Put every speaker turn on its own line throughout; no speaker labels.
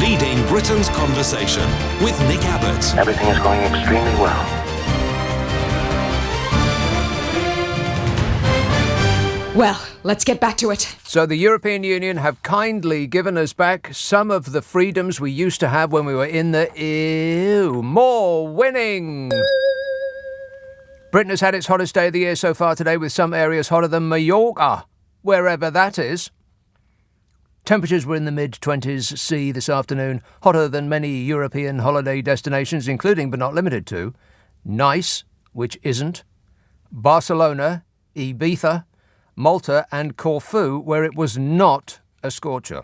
Leading Britain's conversation with Nick Abbot.
Everything is going extremely well.
Well, let's get back to it.
So the European Union have kindly given us back some of the freedoms we used to have when we were in the EU. More winning! Britain has had its hottest day of the year so far today, with some areas hotter than Mallorca, wherever that is. Temperatures were in the mid-20s C this afternoon, hotter than many European holiday destinations, including but not limited to Nice, which isn't, Barcelona, Ibiza, Malta and Corfu, where it was not a scorcher.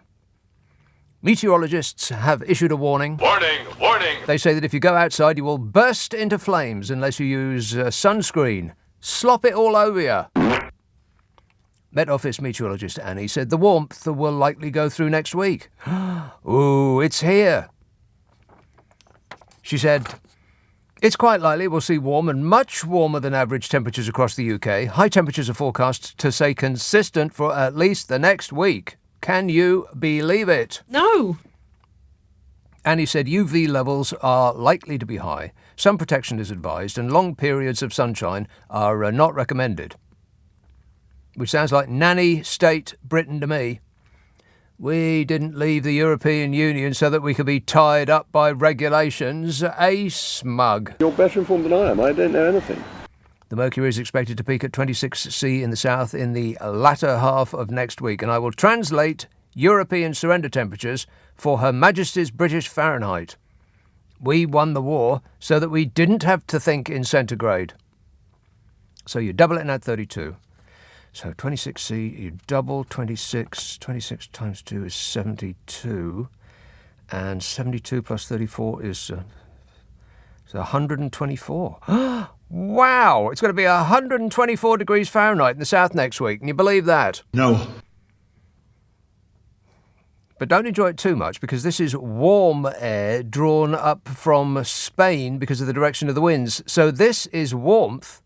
Meteorologists have issued a warning.
Warning, warning!
They say that if you go outside, you will burst into flames unless you use sunscreen. Slop it all over you. Met Office meteorologist Annie said the warmth will likely go through next week. Ooh, it's here. She said, it's quite likely we'll see warm and much warmer than average temperatures across the UK. High temperatures are forecast to stay consistent for at least the next week. Can you believe it?
No.
Annie said UV levels are likely to be high. Some protection is advised and long periods of sunshine are not recommended. Which sounds like nanny state Britain to me. We didn't leave the European Union so that we could be tied up by regulations. A smug.
You're better informed than I am. I don't know anything.
The mercury is expected to peak at 26°C in the south in the latter half of next week, and I will translate European surrender temperatures for Her Majesty's British Fahrenheit. We won the war so that we didn't have to think in centigrade. So you double it and add 32. So 26C, you double 26. 26 times 2 is 72. And 72 plus 34 is 124. Wow! It's going to be 124 degrees Fahrenheit in the south next week. Can you believe that?
No.
But don't enjoy it too much, because this is warm air drawn up from Spain because of the direction of the winds. So this is warmth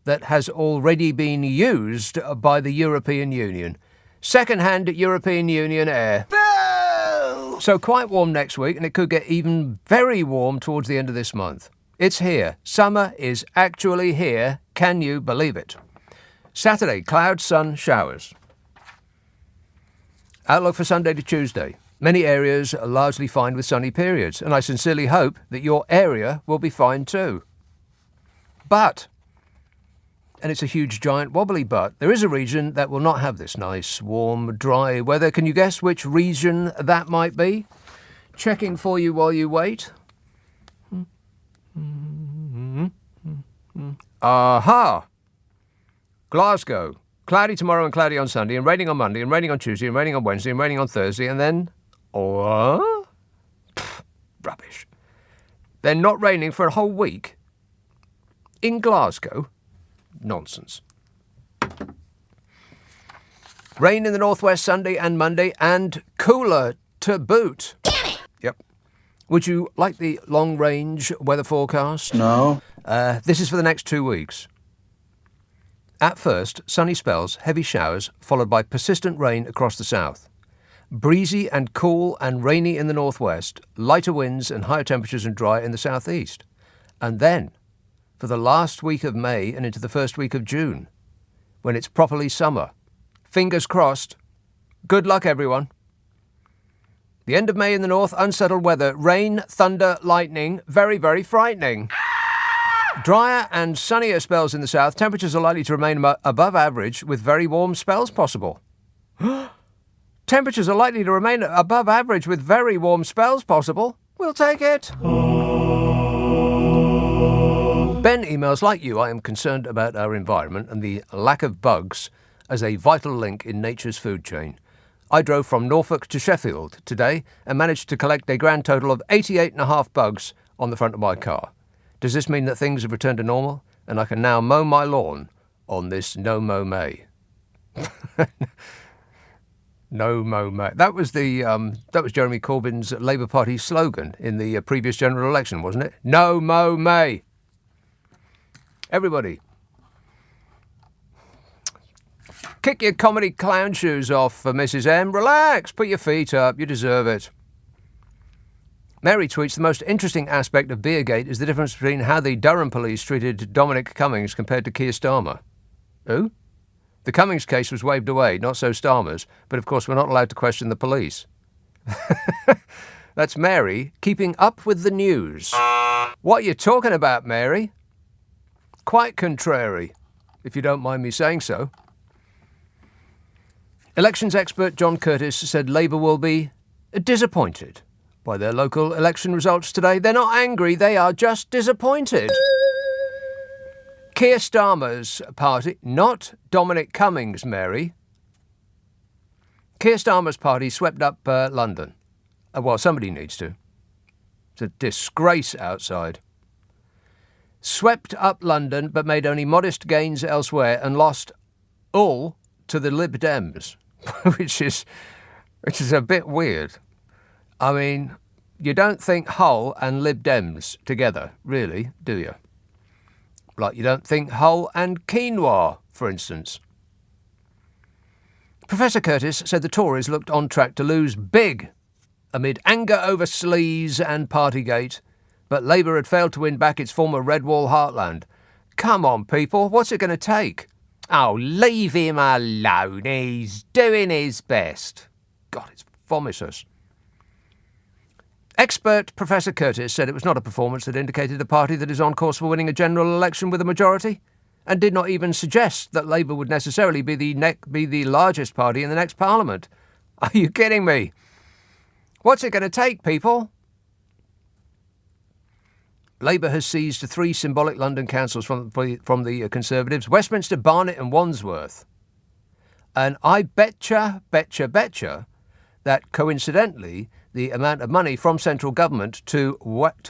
that has already been used by the European Union. Second-hand European Union air. Boo! So quite warm next week, and it could get even very warm towards the end of this month. It's here. Summer is actually here. Can you believe it? Saturday, clouds, sun, showers. Outlook for Sunday to Tuesday. Many areas are largely fine with sunny periods, and I sincerely hope that your area will be fine too. But, and it's a huge, giant, wobbly but, there is a region that will not have this nice, warm, dry weather. Can you guess which region that might be? Checking for you while you wait. Aha! Glasgow. Cloudy tomorrow and cloudy on Sunday, and raining on Monday, and raining on Tuesday, and raining on Wednesday, and raining on Thursday, and then... Oh, rubbish. Then not raining for a whole week? In Glasgow? Nonsense. Rain in the northwest Sunday and Monday, and cooler to boot. Damn it! Yep. Would you like the long-range weather forecast?
No.
This is for the next 2 weeks. At first, sunny spells, heavy showers, followed by persistent rain across the south. Breezy and cool and rainy in the northwest, lighter winds and higher temperatures and dry in the southeast. And then, for the last week of May and into the first week of June, when it's properly summer. Fingers crossed. Good luck, everyone. The end of May in the north, unsettled weather, rain, thunder, lightning, very, very frightening. Drier and sunnier spells in the south. Temperatures are likely to remain above average with very warm spells possible. Temperatures are likely to remain above average with very warm spells possible. We'll take it. Ben emails, like you, I am concerned about our environment and the lack of bugs as a vital link in nature's food chain. I drove from Norfolk to Sheffield today and managed to collect a grand total of 88.5 bugs on the front of my car. Does this mean that things have returned to normal and I can now mow my lawn on this No Mow May? No Mow May. That was Jeremy Corbyn's Labour Party slogan in the previous general election, wasn't it? No Mow May. Everybody, kick your comedy clown shoes off for Mrs. M. Relax, put your feet up, you deserve it. Mary tweets, the most interesting aspect of Beergate is the difference between how the Durham police treated Dominic Cummings compared to Keir Starmer. Who? The Cummings case was waved away, not so Starmer's, but of course we're not allowed to question the police. That's Mary keeping up with the news. What are you talking about, Mary? Quite contrary, if you don't mind me saying so. Elections expert John Curtis said Labour will be disappointed by their local election results today. They're not angry, they are just disappointed. Keir Starmer's party, not Dominic Cummings, Mary. Keir Starmer's party swept up London. Well, somebody needs to. It's a disgrace outside. Swept up London, but made only modest gains elsewhere and lost all to the Lib Dems, which is a bit weird. I mean, you don't think Hull and Lib Dems together, really, do you? Like you don't think Hull and quinoa, for instance. Professor Curtis said the Tories looked on track to lose big amid anger over sleaze and Partygate, but Labour had failed to win back its former Red Wall heartland. Come on, people, what's it going to take? Oh, leave him alone. He's doing his best. God, it's vomitous. Expert Professor Curtis said it was not a performance that indicated a party that is on course for winning a general election with a majority, and did not even suggest that Labour would necessarily be the largest party in the next Parliament. Are you kidding me? What's it going to take, people? Labour has seized 3 symbolic London councils from the Conservatives, Westminster, Barnet and Wandsworth. And I betcha that coincidentally the amount of money from central government to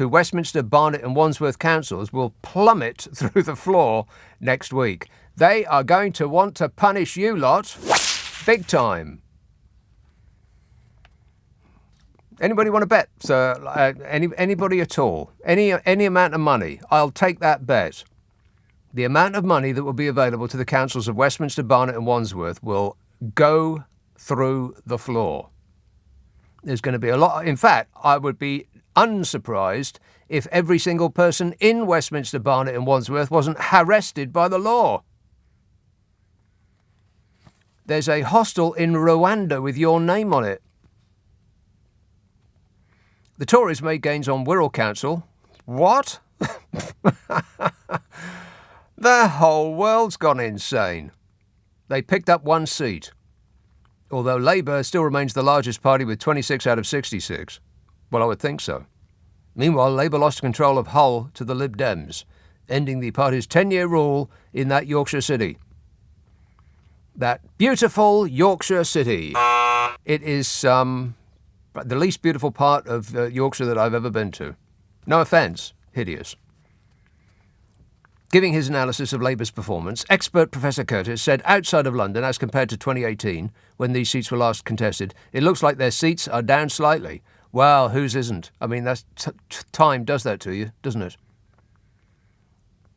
Westminster, Barnet and Wandsworth councils will plummet through the floor next week. They are going to want to punish you lot big time. Anybody want to bet, sir? Anybody at all? Any amount of money? I'll take that bet. The amount of money that will be available to the councils of Westminster, Barnet and Wandsworth will go through the floor. There's going to be a lot. In fact, I would be unsurprised if every single person in Westminster, Barnet and Wandsworth wasn't arrested by the law. There's a hostel in Rwanda with your name on it. The Tories made gains on Wirral Council. What? The whole world's gone insane. They picked up 1 seat, although Labour still remains the largest party with 26 out of 66. Well, I would think so. Meanwhile, Labour lost control of Hull to the Lib Dems, ending the party's 10-year rule in that Yorkshire city. That beautiful Yorkshire city. It is the least beautiful part of Yorkshire that I've ever been to. No offence, hideous. Giving his analysis of Labour's performance, expert Professor Curtis said outside of London, as compared to 2018, when these seats were last contested, it looks like their seats are down slightly. Well, whose isn't? I mean, that's time does that to you, doesn't it?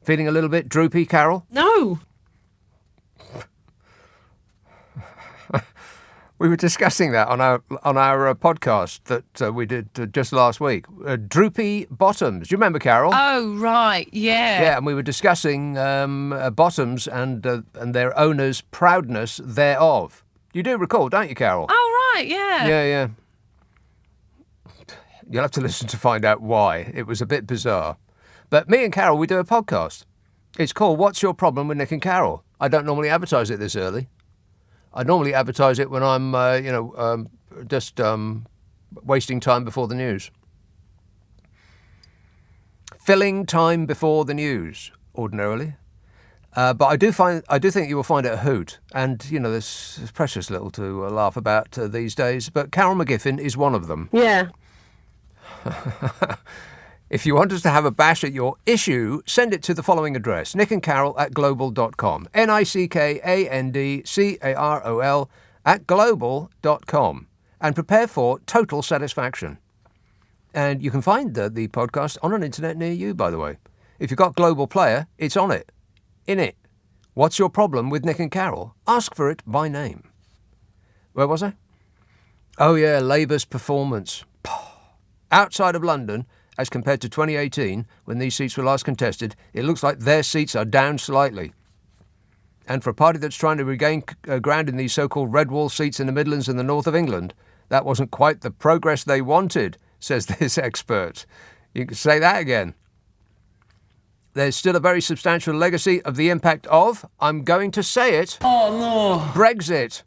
Feeling a little bit droopy, Carol?
No.
We were discussing that on our podcast that we did just last week. Droopy bottoms. Do you remember, Carol?
Oh, right, yeah.
Yeah, and we were discussing bottoms and their owners' proudness thereof. You do recall, don't you, Carol?
Oh, right, yeah.
Yeah. You'll have to listen to find out why. It was a bit bizarre. But me and Carol, we do a podcast. It's called What's Your Problem with Nick and Carol? I don't normally advertise it this early. I normally advertise it when I'm, just wasting time before the news. Filling time before the news, ordinarily. But I do think you will find it a hoot. And, there's precious little to laugh about these days. But Carol McGiffin is one of them.
Yeah.
If you want us to have a bash at your issue, send it to the following address, nickandcarol@global.com, nickandcarol@global.com, and prepare for total satisfaction. And you can find the podcast on an internet near you, by the way. If you've got Global Player, it's on it. In it. What's your problem with Nick and Carol? Ask for it by name. Where was I? Oh, yeah, Labour's performance. Outside of London, as compared to 2018, when these seats were last contested, it looks like their seats are down slightly. And for a party that's trying to regain ground in these so-called red wall seats in the Midlands and the north of England, that wasn't quite the progress they wanted, says this expert. You can say that again. There's still a very substantial legacy of the impact of, I'm going to say it, Brexit.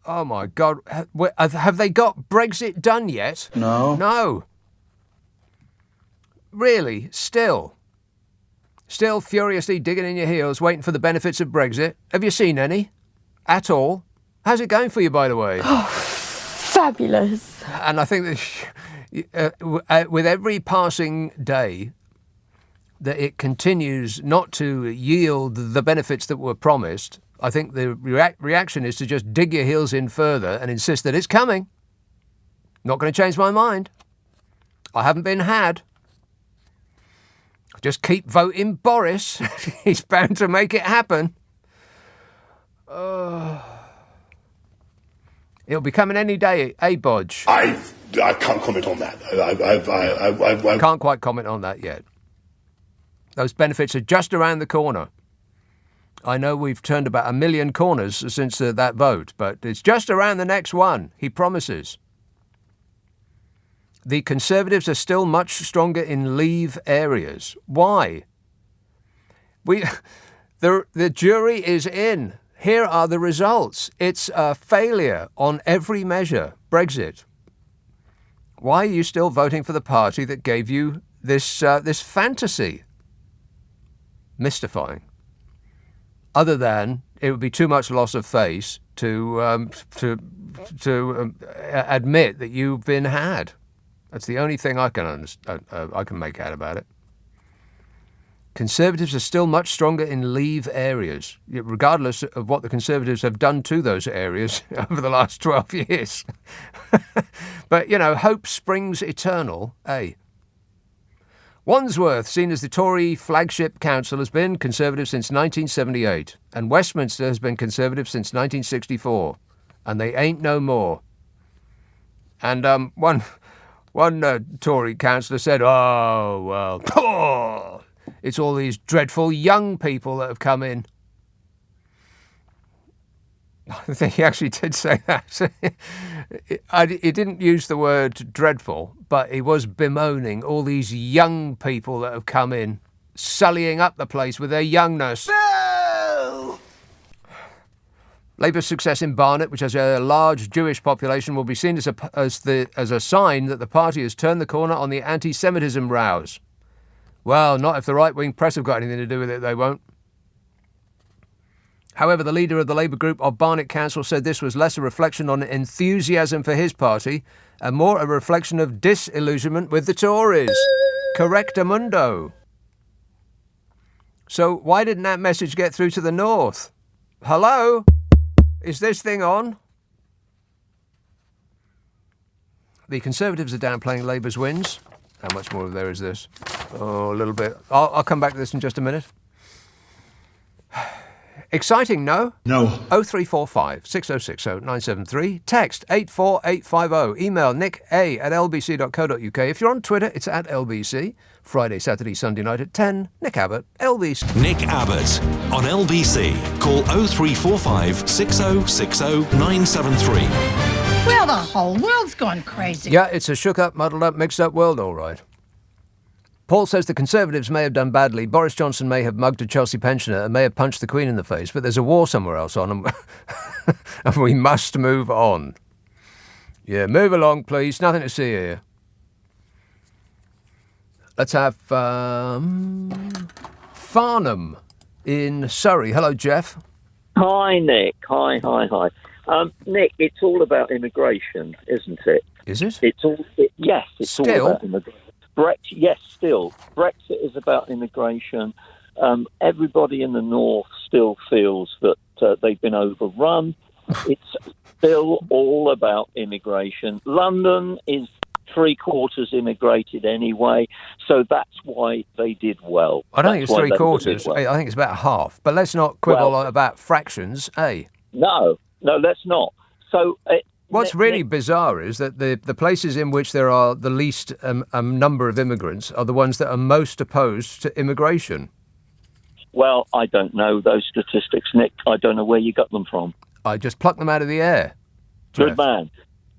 Oh my God. Have they got Brexit done yet?
No.
No. Really? Still furiously digging in your heels, waiting for the benefits of Brexit. Have you seen any? At all? How's it going for you, by the way?
Oh, fabulous.
And I think that with every passing day, that it continues not to yield the benefits that were promised, I think the reaction is to just dig your heels in further and insist that it's coming. Not going to change my mind. I haven't been had. Just keep voting Boris. He's bound to make it happen. It'll be coming any day, Bodge?
I can't comment on that. I
can't quite comment on that yet. Those benefits are just around the corner. I know we've turned about 1 million corners since that vote, but it's just around the next one, he promises. The Conservatives are still much stronger in Leave areas. Why? The jury is in. Here are the results. It's a failure on every measure, Brexit. Why are you still voting for the party that gave you this fantasy? Mystifying. Other than it would be too much loss of face to admit that you've been had. That's the only thing I can make out about it. Conservatives are still much stronger in Leave areas, regardless of what the Conservatives have done to those areas over the last 12 years. But, hope springs eternal, eh? Wandsworth, seen as the Tory flagship council, has been Conservative since 1978, and Westminster has been Conservative since 1964, and they ain't no more. And one Tory councillor said, "Oh, well, it's all these dreadful young people that have come in." I think he actually did say that. He didn't use the word dreadful, but he was bemoaning all these young people that have come in, sullying up the place with their youngness. No! Labour's success in Barnet, which has a large Jewish population, will be seen as a sign that the party has turned the corner on the anti-Semitism rows. Well, not if the right-wing press have got anything to do with it, they won't. However, the leader of the Labour group of Barnet Council said this was less a reflection on enthusiasm for his party and more a reflection of disillusionment with the Tories. Correctamundo. So why didn't that message get through to the North? Hello? Is this thing on? The Conservatives are downplaying Labour's wins. How much more of there is this? Oh, a little bit. I'll come back to this in just a minute. Exciting, no?
No.
0345 6060 973. Text 84850. Email nick@lbc.co.uk. If you're on Twitter, it's @LBC. Friday, Saturday, Sunday night at 10. Nick Abbott, LBC.
Nick Abbott on LBC. Call 0345 6060 973.
Well, the whole world's gone crazy.
Yeah, it's a shook up, muddled up, mixed up world, all right. Paul says the Conservatives may have done badly. Boris Johnson may have mugged a Chelsea pensioner and may have punched the Queen in the face, but there's a war somewhere else on, and we must move on. Yeah, move along, please. Nothing to see here. Let's have Farnham in Surrey. Hello, Jeff.
Hi, Nick. Hi. Nick, it's all about immigration, isn't it?
Is it?
Yes, it's
Still?
all about immigration. Yes, still. Brexit is about immigration. Everybody in the north still feels that they've been overrun. It's still all about immigration. London is 3/4 immigrated anyway, so that's why they did well.
I don't think it's 3/4. Well. I think it's about half. But let's not quibble about fractions, eh?
No, let's not. So
What's really bizarre is that the places in which there are the least number of immigrants are the ones that are most opposed to immigration.
Well, I don't know those statistics, Nick. I don't know where you got them from.
I just pluck them out of the air.
Good
Jeff.
man.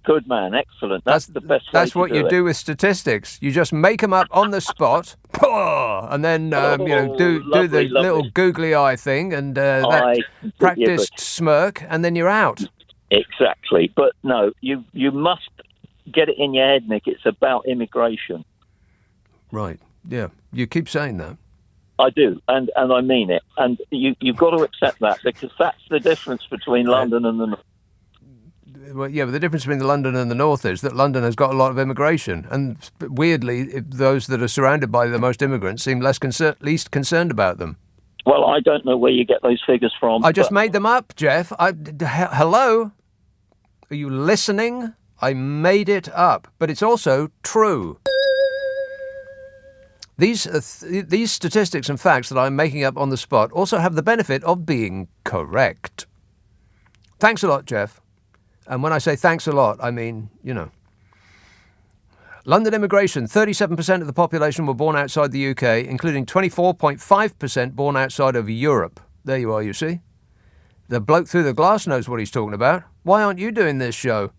Good man. Excellent. That's the best way
That's
to
what you do with statistics. You just make them up on the spot, and then do the little googly eye thing and that practiced smirk, and then you're out.
Exactly. But no, you must get it in your head, Nick. It's about immigration.
Right. Yeah. You keep saying that.
I do, and I mean it. And you've got to accept that, because that's the difference between London and the North.
Well, yeah, but the difference between London and the North is that London has got a lot of immigration, and weirdly, those that are surrounded by the most immigrants seem least concerned about them.
Well, I don't know where you get those figures from.
I just made them up, Jeff. Hello? Are you listening? I made it up, but it's also true. These statistics and facts that I'm making up on the spot also have the benefit of being correct. Thanks a lot, Jeff. And when I say thanks a lot, I mean, London immigration, 37% of the population were born outside the UK, including 24.5% born outside of Europe. There you are, you see. The bloke through the glass knows what he's talking about. Why aren't you doing this show?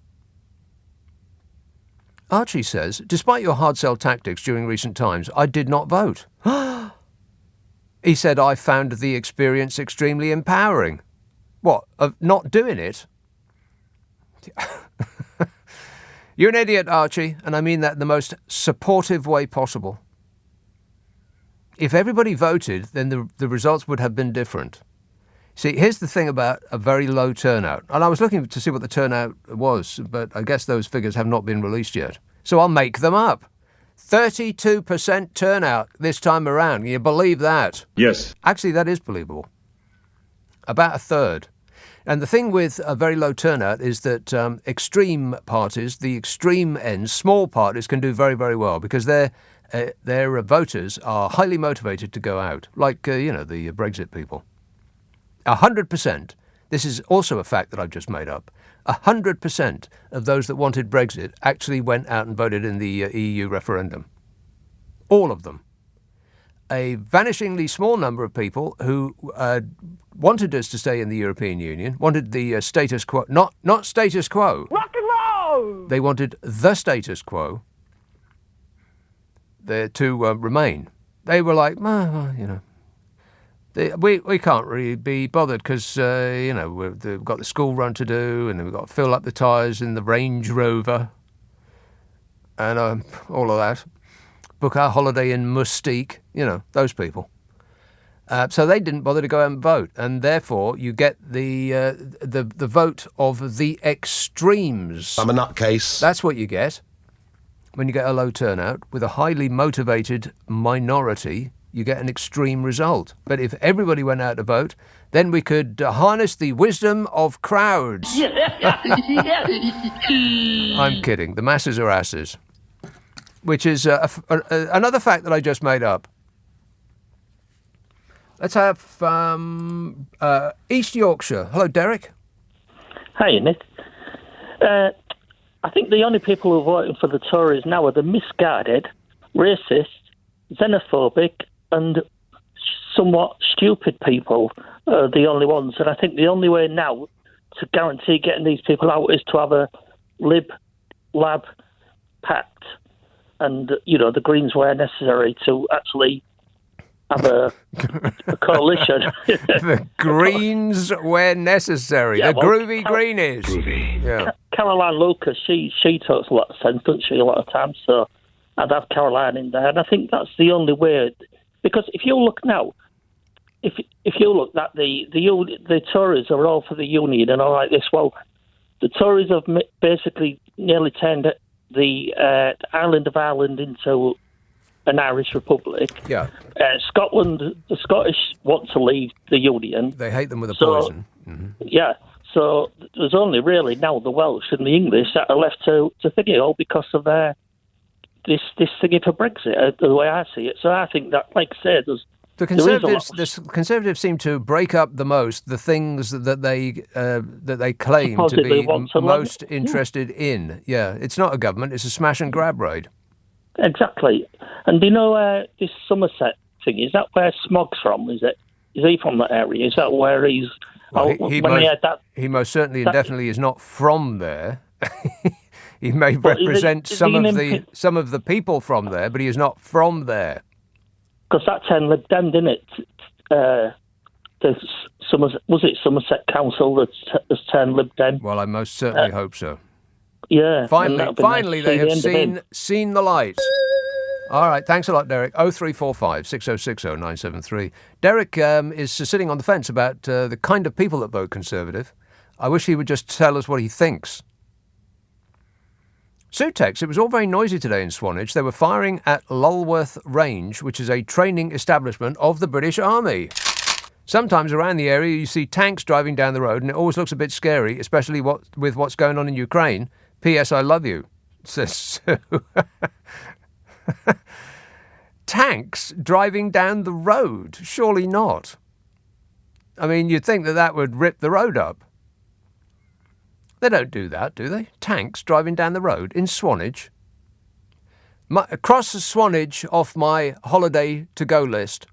Archie says, despite your hard sell tactics during recent times, I did not vote. He said, I found the experience extremely empowering. What, of not doing it? You're an idiot, Archie, and I mean that in the most supportive way possible. If everybody voted, then the results would have been different. See, here's the thing about a very low turnout. And I was looking to see what the turnout was, but I guess those figures have not been released yet. So I'll make them up. 32% turnout this time around. Can you believe that?
Yes.
Actually, that is believable. About a third. And the thing with a very low turnout is that extreme parties, the extreme ends, small parties can do very, very well because their voters are highly motivated to go out, like, the Brexit people. 100%. This is also a fact that I've just made up. 100% of those that wanted Brexit actually went out and voted in the EU referendum. All of them. A vanishingly small number of people who wanted us to stay in the European Union, wanted the status quo, not status quo.
Rock and roll!
They wanted the status quo there to remain. They were like, we can't really be bothered because, we've got the school run to do and we've got to fill up the tyres in the Range Rover and all of that. Book our holiday in Mustique, those people. So they didn't bother to go out and vote, and therefore you get the vote of the extremes.
I'm a nutcase.
That's what you get when you get a low turnout. With a highly motivated minority, you get an extreme result. But if everybody went out to vote, then we could harness the wisdom of crowds. I'm kidding. The masses are asses. Which is another fact that I just made up. Let's have East Yorkshire. Hello, Derek.
Hey, Nick. I think the only people who are voting for the Tories now are the misguided, racist, xenophobic, and somewhat stupid people are the only ones. And I think the only way now to guarantee getting these people out is to have a lib-lab pact. And, the Greens were necessary to actually have a coalition.
The Greens were necessary.
Yeah,
the groovy Greenies.
Groovy.
Yeah.
Caroline Lucas, she talks a lot of sense, doesn't she, a lot of times? So I'd have Caroline in there. And I think that's the only way. Because if you look now, if you look that the Tories are all for the Union and all like this, well, the Tories have basically nearly turned the island of Ireland into an Irish republic.
Yeah.
Scotland, the Scottish want to leave the Union.
They hate them with a poison. Mm-hmm.
Yeah. So there's only really now the Welsh and the English that are left to think it all because of this thingy for Brexit, the way I see it. So I think that, like I said,
The Conservatives seem to break up the most the things that they claim
Supposedly
to
want
be
to
most interested in. Yeah, it's not a government; it's a smash and grab raid.
Exactly. And do you know this Somerset thing? Is that where Smog's from? Is he from that area? Is that where he's?
Well, he most certainly and definitely is not from there. He may represent some of the people from there, but he is not from there.
Because that turned Lib Dem, didn't it? Was it Somerset Council that has turned Lib Dem?
Well, I most certainly hope so.
Yeah.
Finally, they have seen the light. All right, thanks a lot, Derek. 0345 6060 973. Derek is sitting on the fence about the kind of people that vote Conservative. I wish he would just tell us what he thinks. Sutex, it was all very noisy today in Swanage. They were firing at Lulworth Range, which is a training establishment of the British Army. Sometimes around the area you see tanks driving down the road and it always looks a bit scary, especially with what's going on in Ukraine. P.S. I love you, says Sue. Tanks driving down the road? Surely not. I mean, you'd think that would rip the road up. They don't do that, do they? Tanks driving down the road in Swanage. Cross Swanage off my holiday to-go list.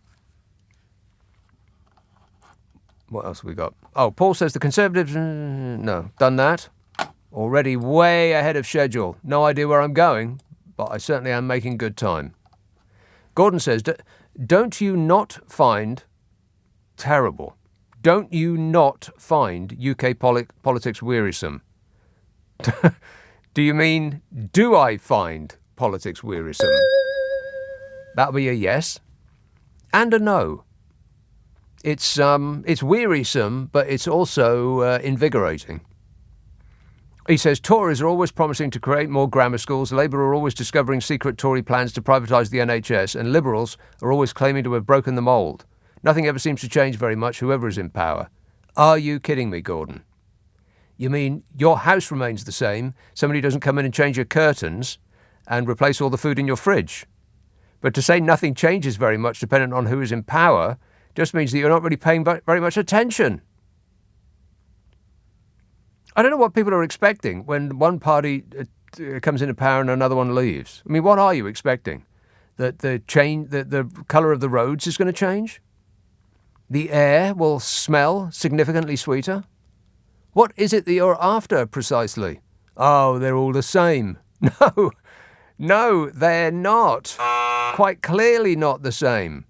What else have we got? Oh, Paul says the Conservatives... no, done that. Already way ahead of schedule. No idea where I'm going, but I certainly am making good time. Gordon says, don't you not find... terrible. Don't you not find UK politics wearisome? Do you mean, do I find politics wearisome? That'll be a yes and a no. It's wearisome, but it's also invigorating. He says Tories are always promising to create more grammar schools, Labour are always discovering secret Tory plans to privatise the NHS, and Liberals are always claiming to have broken the mould. Nothing ever seems to change very much, whoever is in power. Are you kidding me, Gordon? You mean your house remains the same, somebody doesn't come in and change your curtains and replace all the food in your fridge? But to say nothing changes very much depending on who is in power just means that you're not really paying very much attention. I don't know what people are expecting when one party comes into power and another one leaves. I mean, what are you expecting? That the colour of the roads is going to change? The air will smell significantly sweeter? What is it that you're after, precisely? Oh, they're all the same. No, they're not. Quite clearly not the same.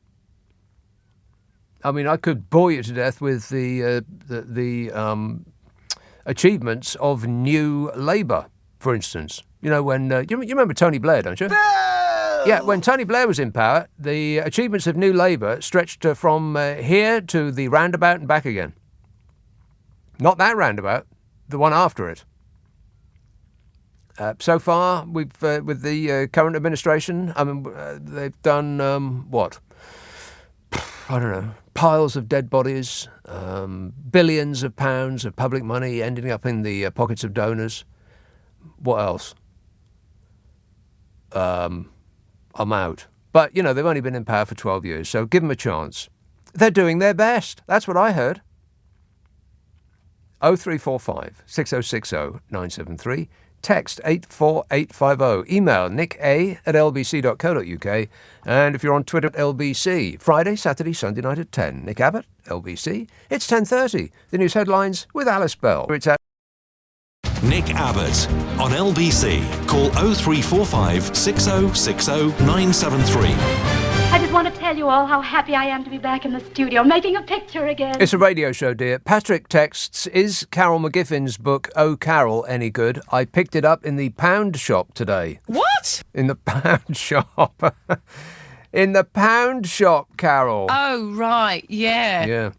I mean, I could bore you to death with the achievements of New Labour, for instance. You know, when you remember Tony Blair, don't you? Yeah, when Tony Blair was in power, the achievements of New Labour stretched from here to the roundabout and back again. Not that roundabout, the one after it. So far, we've with the current administration, I mean, they've done what? I don't know. Piles of dead bodies, billions of pounds of public money ending up in the pockets of donors. What else? I'm out. But, you know, they've only been in power for 12 years, so give them a chance. They're doing their best. That's what I heard. 0345 6060 973. Text 84850. Email nicka@lbc.co.uk. And if you're on Twitter, LBC. Friday, Saturday, Sunday night at 10. Nick Abbott, LBC. It's 10:30. The news headlines with Alice Bell. It's at
Nick Abbott on LBC. Call 0345 6060 973.
I just want to tell you all how happy I am to be back in the studio, making a picture again.
It's a radio show, dear. Patrick texts, is Carol McGiffin's book, Oh Carol, any good? I picked it up in the pound shop today.
What?
In the pound shop. In the pound shop, Carol.
Oh, right, yeah.
Yeah.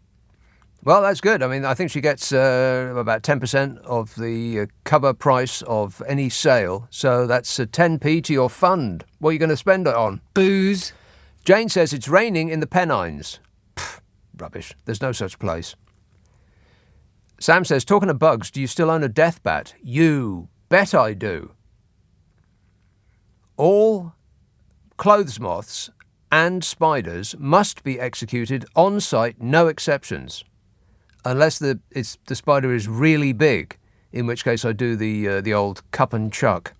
Well, that's good. I mean, I think she gets about 10% of the cover price of any sale. So that's 10p to your fund. What are you going to spend it on?
Booze.
Jane says it's raining in the Pennines. Pfft, rubbish. There's no such place. Sam says, talking of bugs, do you still own a death bat? You bet I do. All clothes moths and spiders must be executed on site, no exceptions. Unless the spider is really big, in which case I do the old cup and chuck.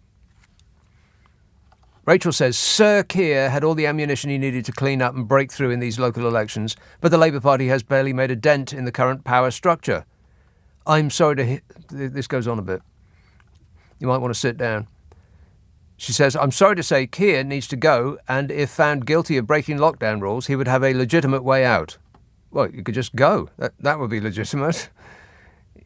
Rachel says, Sir Keir had all the ammunition he needed to clean up and break through in these local elections, but the Labour Party has barely made a dent in the current power structure. I'm sorry to this goes on a bit. You might want to sit down. She says, I'm sorry to say Keir needs to go, and if found guilty of breaking lockdown rules, he would have a legitimate way out. Well, you could just go. That would be legitimate.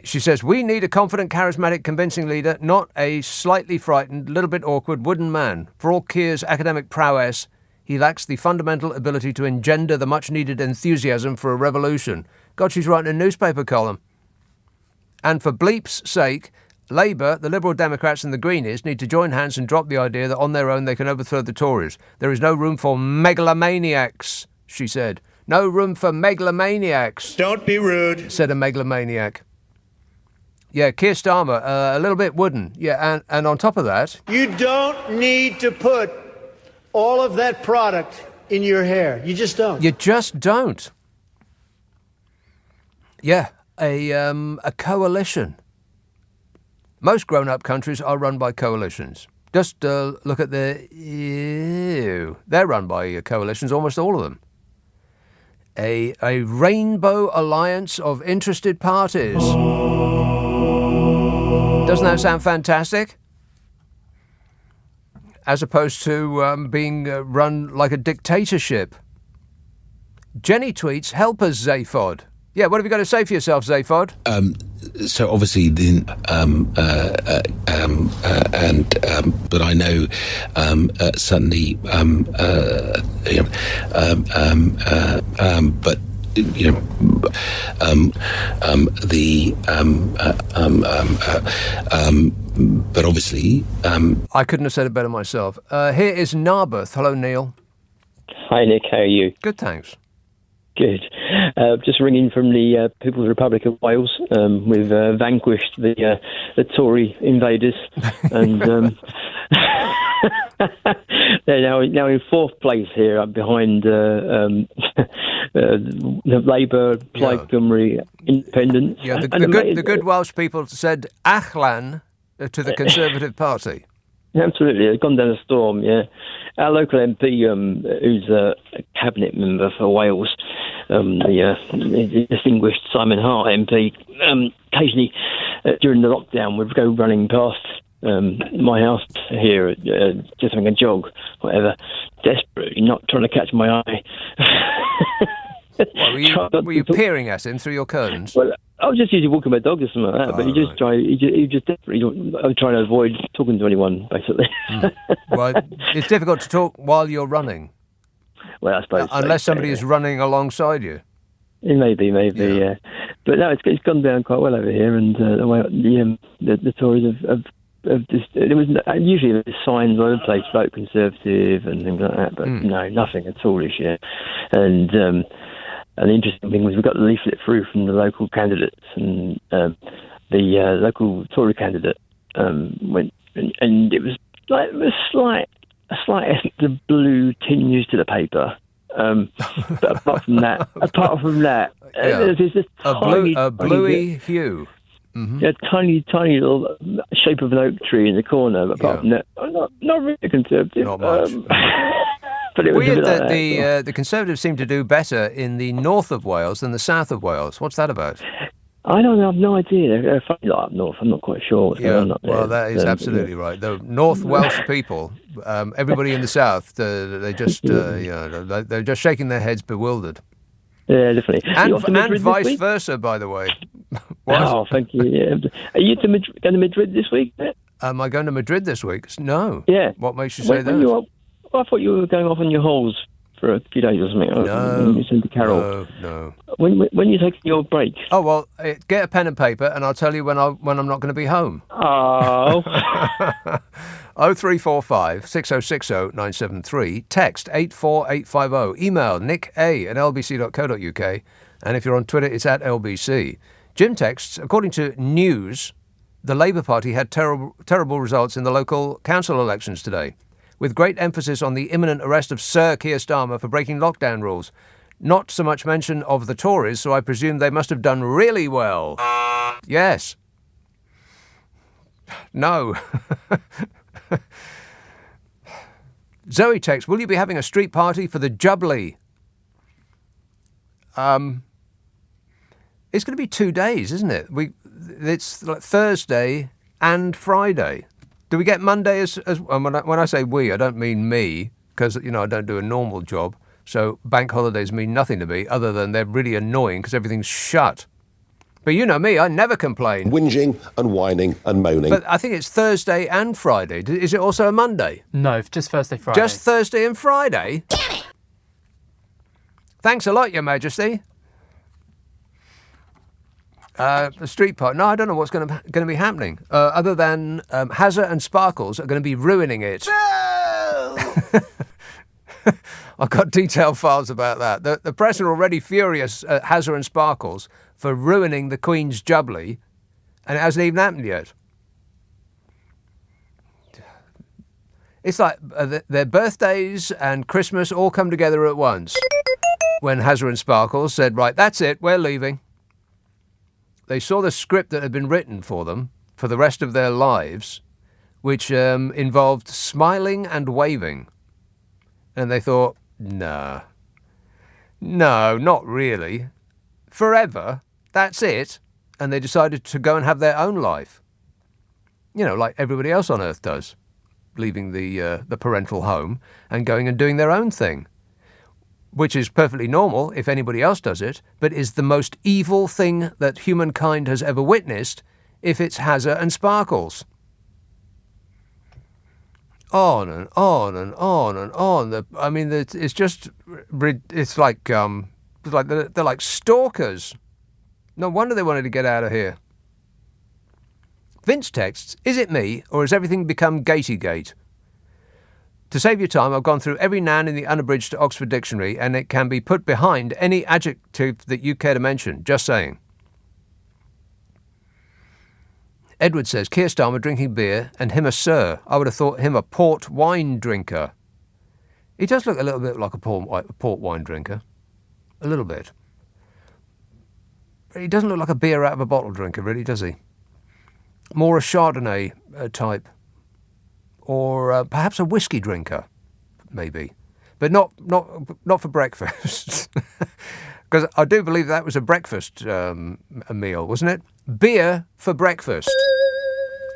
She says, we need a confident, charismatic, convincing leader, not a slightly frightened, little bit awkward wooden man. For all Keir's academic prowess, he lacks the fundamental ability to engender the much-needed enthusiasm for a revolution. God, she's writing a newspaper column. And for bleep's sake, Labour, the Liberal Democrats and the Greenies need to join hands and drop the idea that on their own they can overthrow the Tories. There is no room for megalomaniacs, she said. No room for megalomaniacs.
Don't be rude,
said a megalomaniac. Yeah, Keir Starmer, a little bit wooden. Yeah, and on top of that...
You don't need to put all of that product in your hair. You just don't.
You just don't. Yeah, a coalition. Most grown-up countries are run by coalitions. Just look at the EU. They're run by coalitions, almost all of them. A rainbow alliance of interested parties. Doesn't that sound fantastic? As opposed to being run like a dictatorship. Jenny tweets, help us, Zaphod. Yeah, what have you got to say for yourself, Zaphod?
So obviously, but I know certainly, but you know, but obviously,
I couldn't have said it better myself. Here is Narberth. Hello, Neil.
Hi, Nick. How are you?
Good, thanks.
Good. Just ringing from the People's Republic of Wales. We've vanquished the Tory invaders, and they're now in fourth place here, behind the Labour, Plaid Cymru Independents.
Yeah, the good Welsh people said Achlan to the Conservative Party.
Absolutely, it's gone down a storm, yeah. Our local MP, who's a cabinet member for Wales, the distinguished Simon Hart MP, occasionally during the lockdown would go running past my house here, just having a jog, whatever, desperately, not trying to catch my eye.
What, were you peering at him through your curtains?
Well, I was just usually walking my dog or something like that, but you just desperately, I'm trying to avoid talking to anyone, basically.
Well, it's difficult to talk while you're running.
Well, I suppose
unless somebody is running alongside you.
It maybe, yeah. But no, it's gone down quite well over here, and the Tories have just, there was usually there's signs all over the place, vote Conservative and things like that, but no, nothing at all this year. And the interesting thing was we got the leaflet through from the local candidates, and the local Tory candidate went, and it was like a slight essence of blue tinge to the paper. But apart from that, there's this
a bluey hue.
Mm-hmm. Yeah, tiny little shape of an oak tree in the corner. But apart from that, not really Conservative.
Not much.
But it was
weird
that
like the Conservatives seem to do better in the north of Wales than the south of Wales. What's that about?
I don't know. I've no idea. They're funny like up north. I'm not quite sure what's going on up there.
Well, that is absolutely right. The North Welsh people, everybody in the south, they're just shaking their heads, bewildered.
Yeah, definitely.
And vice versa, by the way.
Oh, thank you. Yeah. Are you going to Madrid this week?
Am I going to Madrid this week? No.
Yeah.
What makes you say that?
I thought you were going off on your holes for a few days or something.
No.
When are you taking your break?
Oh, well, get a pen and paper and I'll tell you when I'm not going to be home.
Oh.
0345 6060 973. Text 84850. Email nick@lbc.co.uk. And if you're on Twitter, it's @LBC. Jim texts, according to News, the Labour Party had terrible results in the local council elections today. with great emphasis on the imminent arrest of Sir Keir Starmer for breaking lockdown rules. Not so much mention of the Tories, so I presume they must have done really well. Yes. No. Zoe texts, will you be having a street party for the Jubilee? It's going to be 2 days, isn't it? It's like Thursday and Friday. Do we get Monday as when I say we, I don't mean me, because, I don't do a normal job. So bank holidays mean nothing to me other than they're really annoying because everything's shut. But you know me, I never complain.
Whinging and whining and moaning.
But I think it's Thursday and Friday. Is it also a Monday?
No, just Thursday, Friday.
Just Thursday and Friday?
Damn it!
Thanks a lot, Your Majesty. The street party. No, I don't know what's going to be happening. Other than Hazza and Sparkles are going to be ruining it. No! I've got detailed files about that. The press are already furious at Hazza and Sparkles for ruining the Queen's Jubilee, and it hasn't even happened yet. It's like their birthdays and Christmas all come together at once. When Hazza and Sparkles said, right, that's it, we're leaving. They saw the script that had been written for them for the rest of their lives, which involved smiling and waving. And they thought, no, not really. Forever, that's it. And they decided to go and have their own life. Like everybody else on Earth does, leaving the parental home and going and doing their own thing. Which is perfectly normal if anybody else does it, but is the most evil thing that humankind has ever witnessed if it's Hazza and Sparkles. On and on and on and on. It's just, it's like they're like stalkers. No wonder they wanted to get out of here. Vince texts, is it me or has everything become Gatey-gate? To save your time, I've gone through every noun in the unabridged Oxford Dictionary and it can be put behind any adjective that you care to mention. Just saying. Edward says, Keir Starmer drinking beer and him a sir. I would have thought him a port wine drinker. He does look a little bit like a port wine drinker. A little bit. But he doesn't look like a beer out of a bottle drinker, really, does he? More a Chardonnay type. Or perhaps a whiskey drinker, maybe. But not for breakfast. Because I do believe that was a breakfast a meal, wasn't it? Beer for breakfast.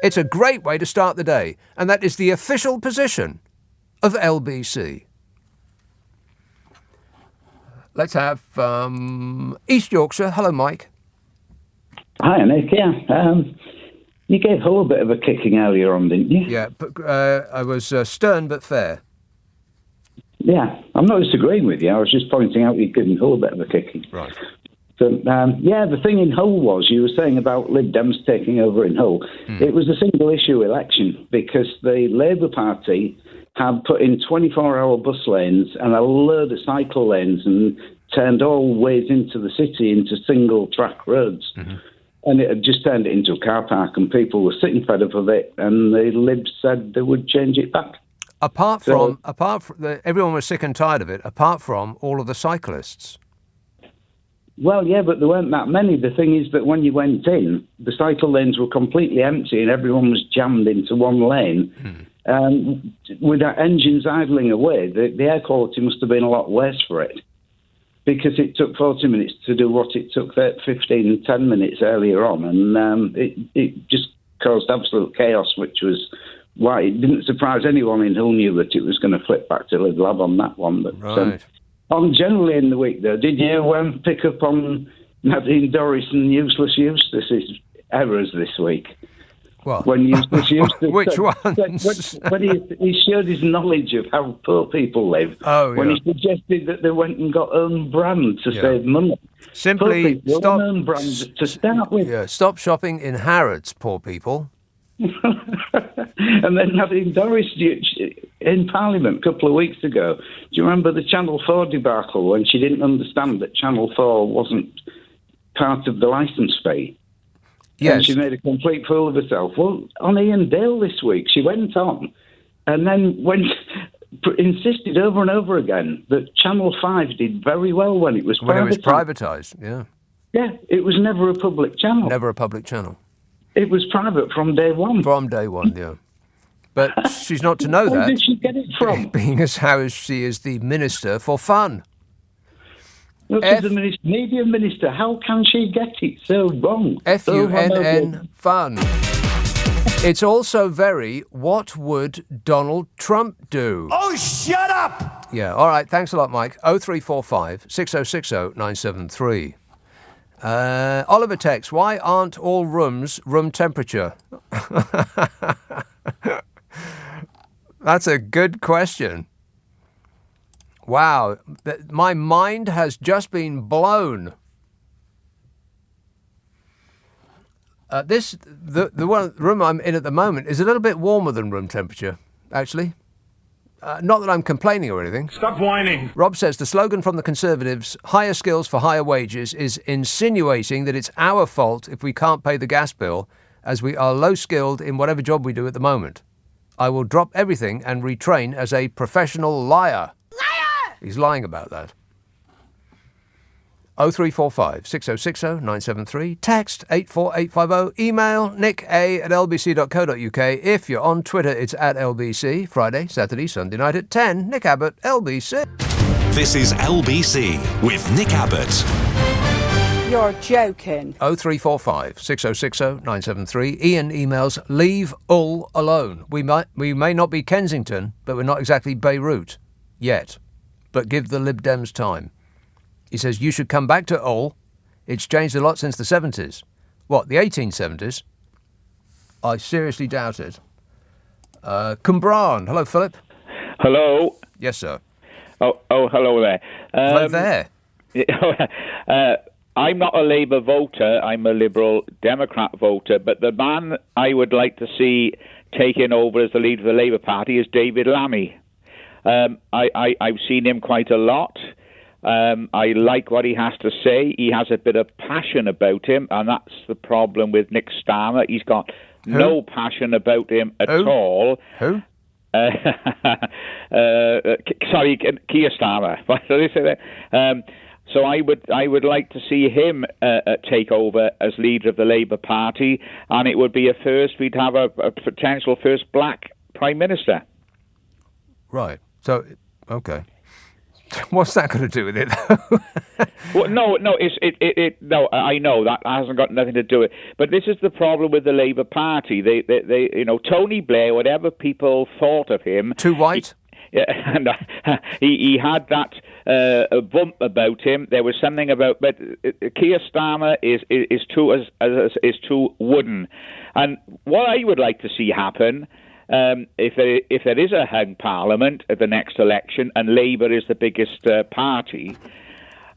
It's a great way to start the day, and that is the official position of LBC. Let's have East Yorkshire. Hello, Mike.
Hi, Nick. Yeah. You gave Hull a bit of a kicking earlier on, didn't you?
Yeah, but I was stern but fair.
Yeah, I'm not disagreeing with you. I was just pointing out you're giving Hull a bit of a kicking.
Right.
So, the thing in Hull was, you were saying about Lib Dems taking over in Hull. It was a single-issue election because the Labour Party had put in 24-hour bus lanes and a load of cycle lanes and turned all ways into the city into single-track roads. Mm-hmm. And it had just turned it into a car park and people were sitting fed up of it and the Libs said they would change it back.
Apart from everyone was sick and tired of it, apart from all of the cyclists.
Well, yeah, but there weren't that many. The thing is that when you went in, the cycle lanes were completely empty and everyone was jammed into one lane. With our engines idling away, the air quality must have been a lot worse for it. Because it took 40 minutes to do what it took 10 minutes earlier on. And it just caused absolute chaos, which was why it didn't surprise anyone in Hull knew that it was going to flip back to Lib Lab on that one. But
right.
Generally in the week, though, did you pick up on Nadine Dorries and Useless Eustace's errors this week?
What?
When Useless Eustace...
Which ones?
When he showed his knowledge of how poor people live.
Oh, yeah.
When he suggested that they went and got own brand to save money.
Simply stop...
Own brand to start with.
Yeah, stop shopping in Harrods, poor people.
And then Nadine Dorries in Parliament a couple of weeks ago. Do you remember the Channel 4 debacle when she didn't understand that Channel 4 wasn't part of the licence fee?
Yes.
And she made a complete fool of herself. Well, on Ian Dale this week, she went on and then insisted over and over again that Channel 5 did very well when it was privatised.
When it was privatised, yeah.
Yeah, it was never a public channel.
Never a public channel.
It was private from day one.
From day one, yeah. But she's not to know that.
Where did she get it from?
Being as how she is the Minister for Fun.
Look at the media minister. How can she get it so wrong?
FUNN, fun. It's also very, what would Donald Trump do?
Oh, shut up!
Yeah, all right. Thanks a lot, Mike. 0345 6060 973. Oliver texts, why aren't all rooms room temperature? That's a good question. Wow, my mind has just been blown. The room I'm in at the moment is a little bit warmer than room temperature, actually. Not that I'm complaining or anything.
Stop whining.
Rob says the slogan from the Conservatives, higher skills for higher wages, is insinuating that it's our fault if we can't pay the gas bill, as we are low skilled in whatever job we do at the moment. I will drop everything and retrain as a professional liar. Liar! He's lying about that. 0345 6060 973. Text 84850. Email nick@lbc.co.uk. If you're on Twitter, it's @LBC. Friday, Saturday, Sunday night at 10. Nick Abbott, LBC.
This is LBC with Nick Abbott.
You're joking.
0345 6060 973. Ian emails, leave Hull alone. We may not be Kensington, but we're not exactly Beirut yet. But give the Lib Dems time. He says, you should come back to Hull. It's changed a lot since the 70s. What, the 1870s? I seriously doubt it. Cumbrawn. Hello, Philip.
Hello.
Yes, sir.
Oh, hello there.
Hello there.
I'm not a Labour voter. I'm a Liberal Democrat voter. But the man I would like to see taking over as the leader of the Labour Party is David Lammy. I've seen him quite a lot. I like what he has to say. He has a bit of passion about him, and that's the problem with Nick Starmer. He's got no passion about him at all.
Who?
Sorry, Keir Starmer. What did I say there? So I would like to see him take over as leader of the Labour Party, and it would be a first. We'd have a potential first black Prime Minister.
Right. So, okay. What's that going to do with it, though?
Well, no. No, I know that hasn't got nothing to do with it. But this is the problem with the Labour Party. They Tony Blair, whatever people thought of him,
too white.
He had that bump about him. There was something about, but Keir Starmer is too wooden. And what I would like to see happen, if there is a hung parliament at the next election and Labour is the biggest party,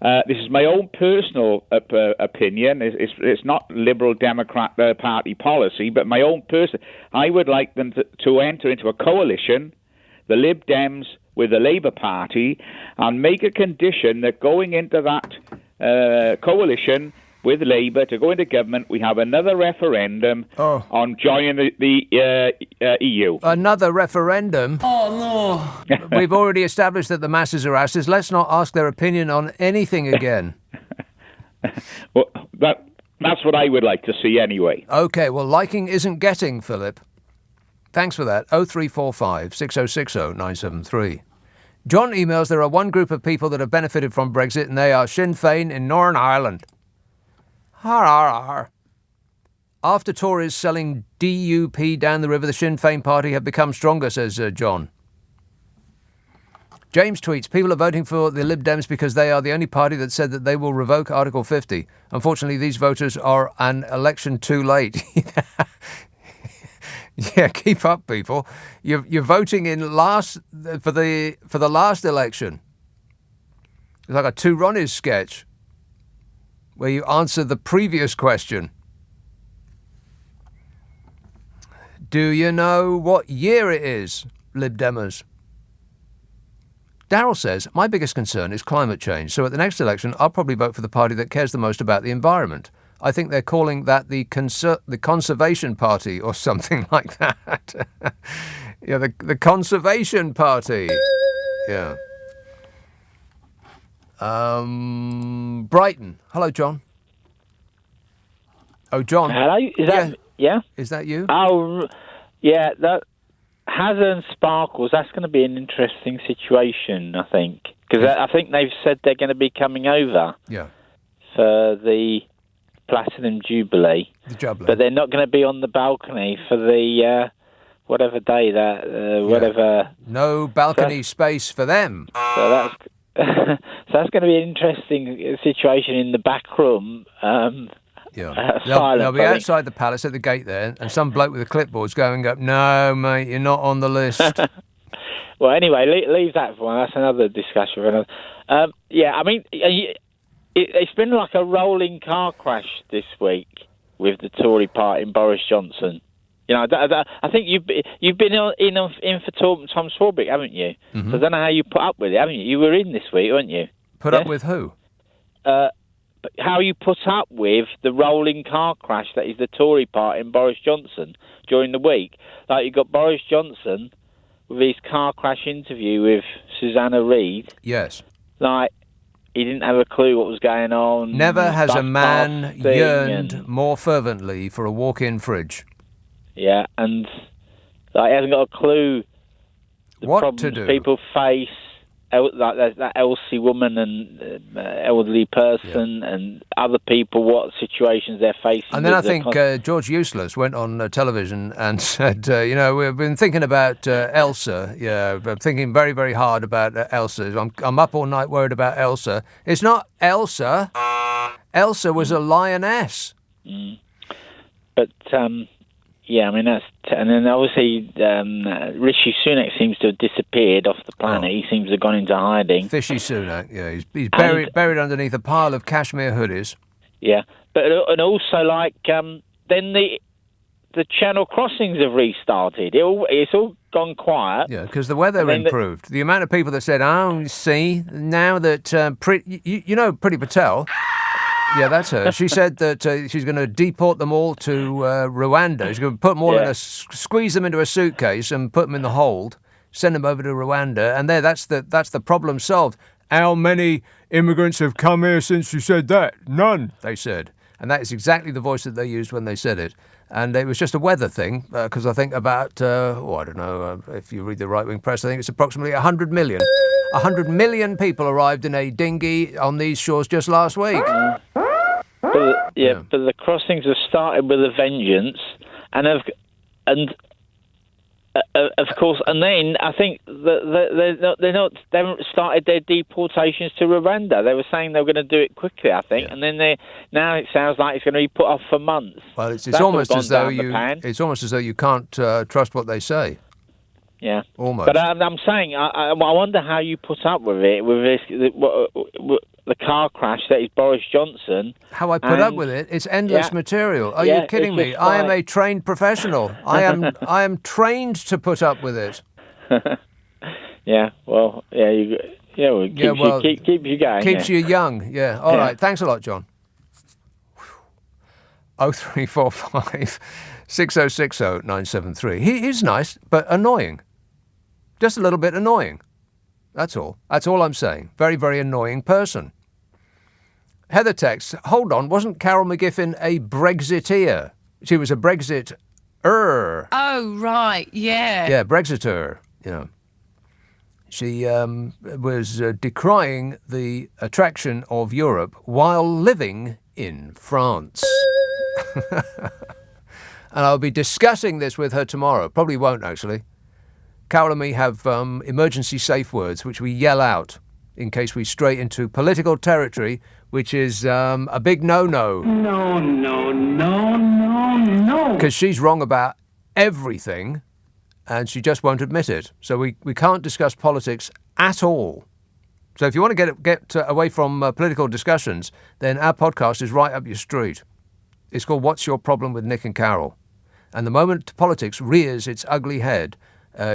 this is my own personal opinion. It's not Liberal Democrat Party policy, but my own person. I would like them to enter into a coalition, the Lib Dems with the Labour Party, and make a condition that going into that coalition with Labour to go into government, we have another referendum on joining the EU.
Another referendum?
Oh,
no. We've already established that the masses are asses. Let's not ask their opinion on anything again.
Well, that's what I would like to see anyway.
OK, well, liking isn't getting, Philip. Thanks for that. 0345 6060 973. John emails, there are one group of people that have benefited from Brexit, and they are Sinn Féin in Northern Ireland. Har, har, har. After Tories selling DUP down the river, the Sinn Féin party have become stronger, says John. James tweets, people are voting for the Lib Dems because they are the only party that said that they will revoke Article 50. Unfortunately, these voters are an election too late. Yeah, keep up, people. You're voting in for the last election. It's like a Two Ronnies sketch where you answer the previous question. Do you know what year it is, Lib Demers? Darryl says, my biggest concern is climate change, so at the next election I'll probably vote for the party that cares the most about the environment. I think they're calling that the Conservation Party or something like that. Yeah, the Conservation Party. Yeah. Brighton. Hello, John. Oh, John.
Hello. Is that yeah?
Is that you?
Oh, yeah. That Hazard and Sparkles. That's going to be an interesting situation, I think, because I think they've said they're going to be coming over.
Yeah.
For the Platinum Jubilee.
The Jubilee.
But they're not going to be on the balcony for the whatever day that whatever.
No balcony space for them.
So that's that's going to be an interesting situation in the back room.
They'll be outside the palace at the gate there, and some bloke with a clipboard's going up, "No, mate, you're not on the list."
Well, anyway, leave that for one. That's another discussion for another. Yeah, I mean, it's been like a rolling car crash this week with the Tory party and Boris Johnson. You know, I think you've been in for Tom Swarbrick, haven't you? Mm-hmm. So I don't know how you put up with it, haven't you? You were in this week, weren't you?
Put up with who?
How you put up with the rolling car crash that is the Tory party and Boris Johnson during the week. Like, you got Boris Johnson with his car crash interview with Susanna Reid.
Yes.
Like, he didn't have a clue what was going on.
Never has a man yearned more fervently for a walk-in fridge.
Yeah, and like, he hasn't got a clue the
what
problems
to do.
People face, like that Elsie woman and elderly person and other people, what situations they're facing.
And then I think George Useless went on television and said, we've been thinking about Elsa. Yeah, I'm thinking very, very hard about Elsa. I'm up all night worried about Elsa. It's not Elsa. Elsa was a lioness.
Mm. But... yeah, I mean, and then obviously Rishi Sunak seems to have disappeared off the planet. He seems to have gone into hiding.
Fishy Sunak, yeah. He's buried underneath a pile of cashmere hoodies.
Yeah, and also, like, then the Channel crossings have restarted. It's all gone quiet.
Yeah, because the weather improved. The amount of people that said, oh, you see, now that, Priti Patel... Yeah, that's her. She said that she's going to deport them all to Rwanda. She's going to put them all squeeze them into a suitcase and put them in the hold, send them over to Rwanda, and that's the problem solved. How many immigrants have come here since you said that? None, they said. And that is exactly the voice that they used when they said it. And it was just a weather thing, because I think about, I don't know, if you read the right-wing press, I think it's approximately 100 million. 100 million people arrived in a dinghy on these shores just last week.
But the crossings have started with a vengeance, and of course, and then I think they haven't started their deportations to Rwanda. They were saying they were going to do it quickly, I think, and then now it sounds like it's going to be put off for months.
Well, it's almost as though you can't trust what they say.
Yeah,
almost.
But I'm saying, I wonder how you put up with it with this. The car crash that is Boris Johnson.
How I put up with it? It's endless material. Are you kidding me? I am a trained professional. I am trained to put up with it.
Yeah. Well. Yeah. Keeps you going.
Keeps you young. Yeah. All right. Thanks a lot, John. 0345 6060 973. He's nice, but annoying. Just a little bit annoying. That's all. That's all I'm saying. Very, very annoying person. Heather texts, hold on, wasn't Carol McGiffin a Brexiteer? She was a Brexit-er.
Oh, right, yeah.
Yeah, Brexiteer, She was decrying the attraction of Europe while living in France. And I'll be discussing this with her tomorrow. Probably won't, actually. Carol and me have emergency safe words, which we yell out in case we stray into political territory, which is a big no-no. No. Because she's wrong about everything, and she just won't admit it. So we can't discuss politics at all. So if you want to get away from political discussions, then our podcast is right up your street. It's called What's Your Problem with Nick and Carol? And the moment politics rears its ugly head,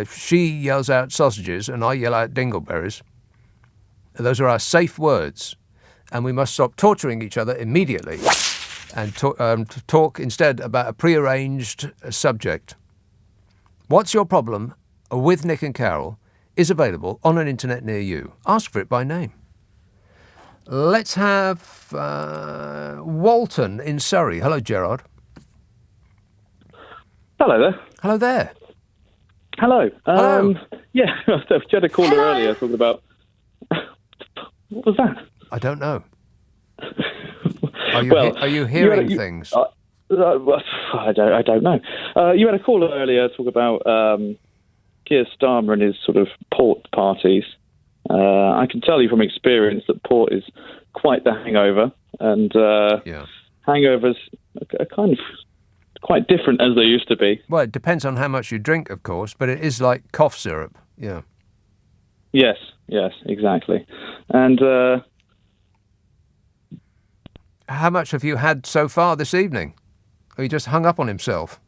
she yells out sausages and I yell out dingleberries. Those are our safe words. And we must stop torturing each other immediately and talk instead about a prearranged subject. What's your problem with Nick and Carol is available on an internet near you. Ask for it by name. Let's have Walton in Surrey. Hello, Gerard.
Hello there.
Hello there.
Hello.
Hello.
Yeah, you had a caller earlier talking about... What was that?
I don't know. Are you hearing things?
I don't know. You had a caller earlier talk about Keir Starmer and his sort of port parties. I can tell you from experience that port is quite the hangover, and hangovers are kind of quite different as they used to be.
Well, it depends on how much you drink, of course, but it is like cough syrup. Yeah.
Yes, exactly. And
how much have you had so far this evening? Or he just hung up on himself?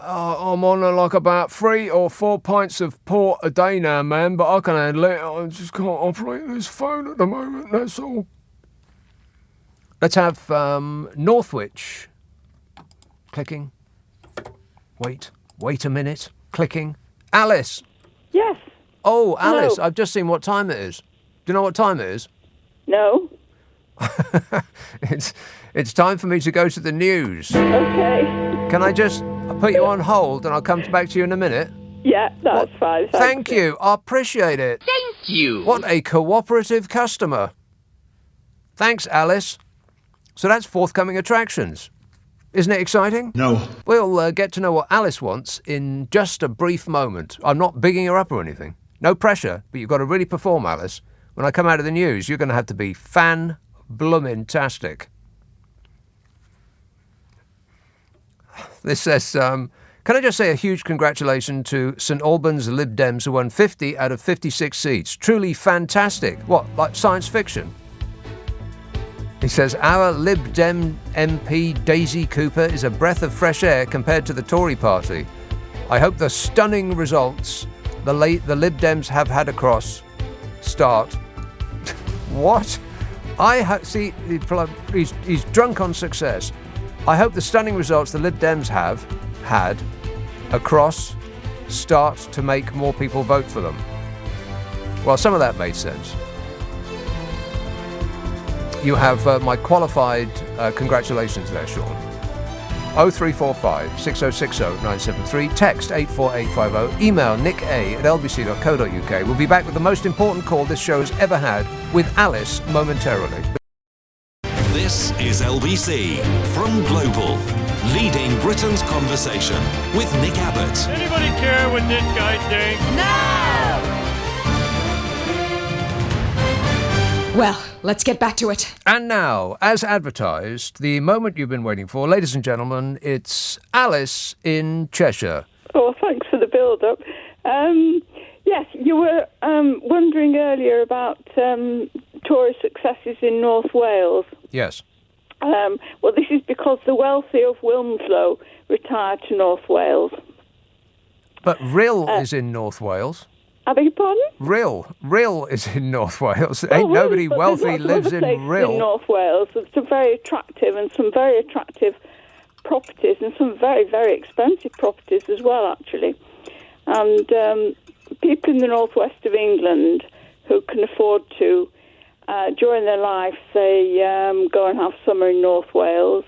I'm on like about 3 or 4 pints of port a day now, man, but I can handle it. I just can't operate this phone at the moment, that's all. Let's have Northwich. Clicking. Wait a minute. Clicking. Alice.
Yes.
Oh, Alice,
Hello.
I've just seen what time it is. Do you know what time it is?
No.
It's time for me to go to the news.
Okay.
Can I just put you on hold and I'll come back to you in a minute?
Yeah, that's fine.
Thank you. I appreciate it.
Thank you.
What a cooperative customer. Thanks, Alice. So that's forthcoming attractions. Isn't it exciting?
No.
We'll get to know what Alice wants in just a brief moment. I'm not bigging her up or anything. No pressure, but you've got to really perform, Alice. When I come out of the news, you're going to have to be fan-bloomin-tastic. This says, can I just say a huge congratulations to St Albans Lib Dems who won 50 out of 56 seats. Truly fantastic. What, like science fiction? He says, our Lib Dem MP Daisy Cooper is a breath of fresh air compared to the Tory party. I hope the stunning results the Lib Dems have had across start. What? See, he's drunk on success. I hope the stunning results the Lib Dems have had across start to make more people vote for them. Well, some of that made sense. You have my qualified congratulations there, Sean. 0345 6060 973, text 84850, email nick@lbc.co.uk. We'll be back with the most important call this show has ever had with Alice momentarily.
This is LBC from Global, leading Britain's conversation with Nick Abbott.
Anybody care what this guy thinks?
Well, let's get back to it.
And now, as advertised, the moment you've been waiting for, ladies and gentlemen, it's Alice in Cheshire.
Oh, thanks for the build-up. Yes, you were wondering earlier about Tory successes in North Wales.
Yes.
Well, this is because the wealthy of Wilmslow retired to North Wales.
But Rhyl is in North Wales.
I beg your pardon?
Rhyl is in North Wales. Ain't nobody wealthy lives in Rhyl.
In North Wales, some very attractive properties, and some very, very expensive properties as well, actually. And people in the northwest of England who can afford to, during their life, they go and have summer in North Wales,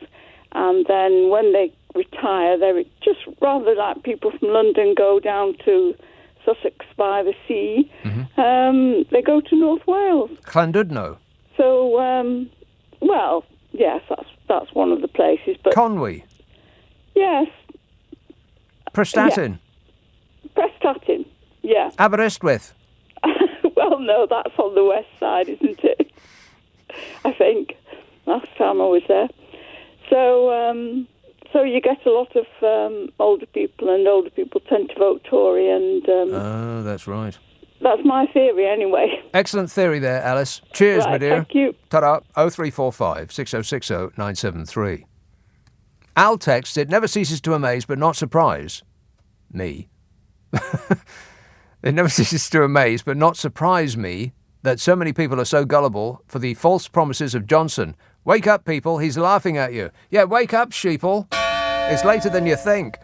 and then when they retire, they're just rather like people from London go down to Sussex by the sea. Mm-hmm. They go to North Wales.
Llandudno.
So, well, yes, that's one of the places. But
Conwy.
Yes.
Prestatyn.
Yeah. Prestatyn. Yeah.
Aberystwyth.
Well, no, that's on the west side, isn't it? I think last time I was there. So. So you get a lot of older people, and older people tend to vote Tory. And
oh, that's right.
That's my theory, anyway.
Excellent theory there, Alice. Cheers,
right,
my dear.
Thank you.
Ta-da. 0345 6060 973. Al texts, it never ceases to amaze but not surprise me. It never ceases to amaze but not surprise me that so many people are so gullible for the false promises of Johnson. Wake up, people. He's laughing at you. Yeah, wake up, sheeple. It's later than you think.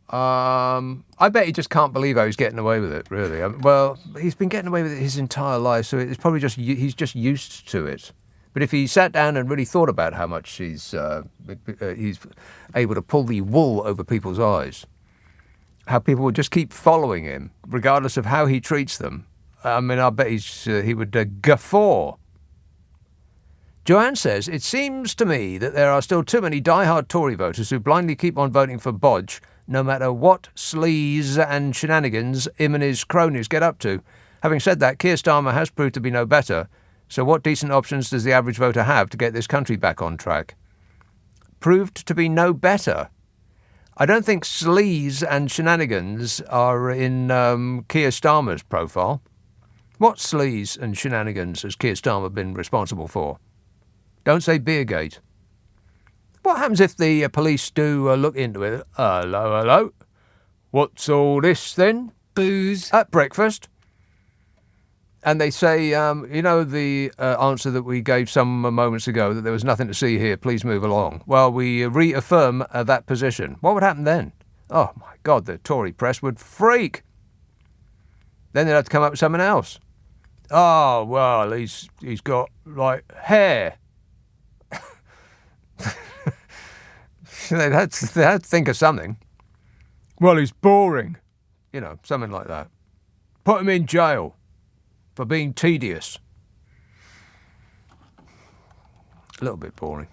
I bet he just can't believe how he's getting away with it, really. Well, he's been getting away with it his entire life, so it's probably just he's just used to it. But if he sat down and really thought about how much he's able to pull the wool over people's eyes, how people would just keep following him, regardless of how he treats them, I mean, I bet he would guffaw. Joanne says, it seems to me that there are still too many die-hard Tory voters who blindly keep on voting for Bodge, no matter what sleaze and shenanigans him and his cronies get up to. Having said that, Keir Starmer has proved to be no better, so what decent options does the average voter have to get this country back on track? Proved to be no better? I don't think sleaze and shenanigans are in Keir Starmer's profile. What sleaze and shenanigans has Keir Starmer been responsible for? Don't say Beergate. What happens if the police do look into it? Hello? What's all this then?
Booze.
At breakfast. And they say, the answer that we gave some moments ago, that there was nothing to see here, please move along. Well, we reaffirm that position. What would happen then? Oh, my God, the Tory press would freak. Then they'd have to come up with something else. Oh, well, he's got, hair. They'd have to think of something. Well, he's boring. Something like that. Put him in jail for being tedious. A little bit boring.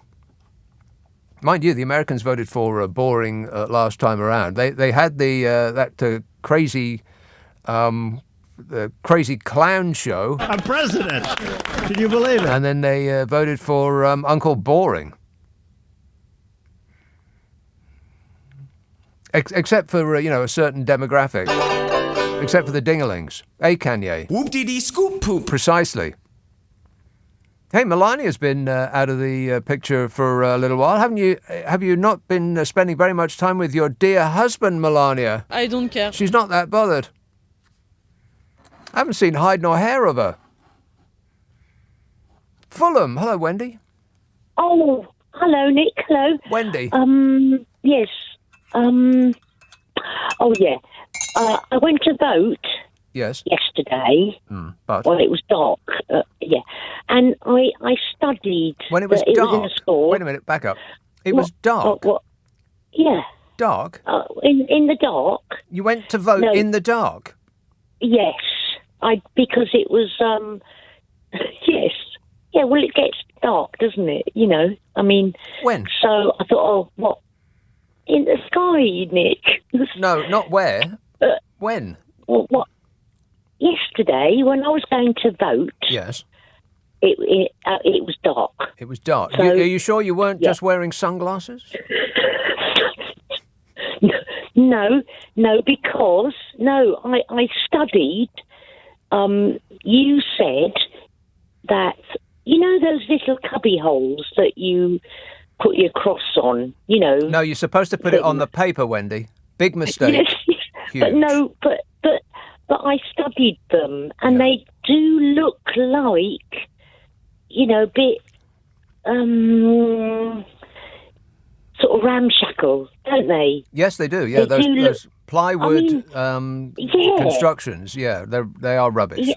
Mind you, the Americans voted for boring last time around. They had that crazy clown show.
I'm president. Can you believe it?
And then they voted for Uncle Boring. Except for, a certain demographic. Except for the dingalings. Kanye?
Whoop-dee-dee-scoop poop.
Precisely. Hey, Melania's been out of the picture for a little while. Have you not been spending very much time with your dear husband, Melania?
I don't care.
She's not that bothered. I haven't seen hide nor hair of her. Fulham. Hello, Wendy.
Oh, hello, Nick. Hello.
Wendy.
Yes. Oh, yeah. I went to vote.
Yes.
Yesterday.
But?
Well, it was dark. Yeah. And I studied.
When it was dark?
It was in a school.
Wait a minute, back up. It was dark?
What? Yeah.
Dark?
In the dark.
You went to vote in the dark?
Yes. Because it was, yes. Yeah, well, it gets dark, doesn't it? I mean.
When?
So I thought, what? In the sky, Nick.
No, not where. When?
Well, what? Yesterday, when I was going to vote.
Yes.
It was dark.
It was dark.
So,
are you sure you weren't just wearing sunglasses?
No, because I studied. You said that those little cubby holes that you put your cross on.
No, you're supposed to put it on the paper, Wendy. Big mistake.
Yes, but I studied them, and they do look like, a bit sort of ramshackle, don't they?
Yes, they do. Yeah, those plywood constructions. Yeah, they are rubbish.
Yeah.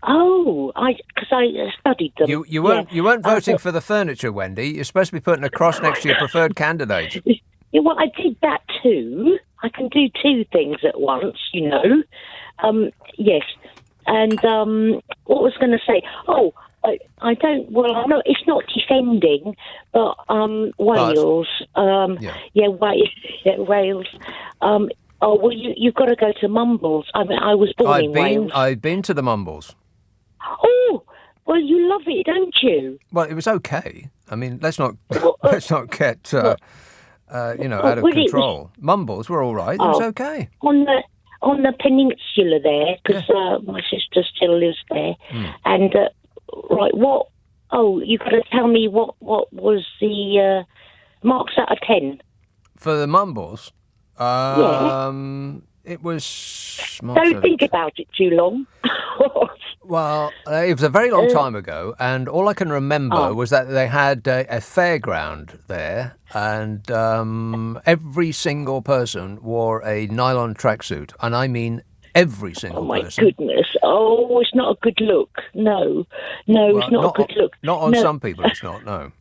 Oh, because I studied them.
You weren't voting for the furniture, Wendy. You're supposed to be putting a cross next to your preferred candidate.
Yeah, well, I did that too. I can do two things at once, Yes. And what was going to say? Oh, I don't. Well, I'm not. It's not defending, but Wales. Wales. Oh well, you've got to go to Mumbles. I mean, I was born in Wales.
I've been to the Mumbles.
Oh, well, you love it, don't you?
Well, it was okay. I mean, let's not get out of control. Mumbles were all right. It was okay.
On the peninsula there, because my sister still lives there, and right, what? Oh, you've got to tell me what was the marks out of 10
for the Mumbles? It was.
Don't think about it too long.
Well, it was a very long time ago, and all I can remember was that they had a fairground there, and every single person wore a nylon tracksuit, and I mean every single person.
Oh, my goodness. Oh, it's not a good look. No, it's not a good look.
Not on some people, it's not, no.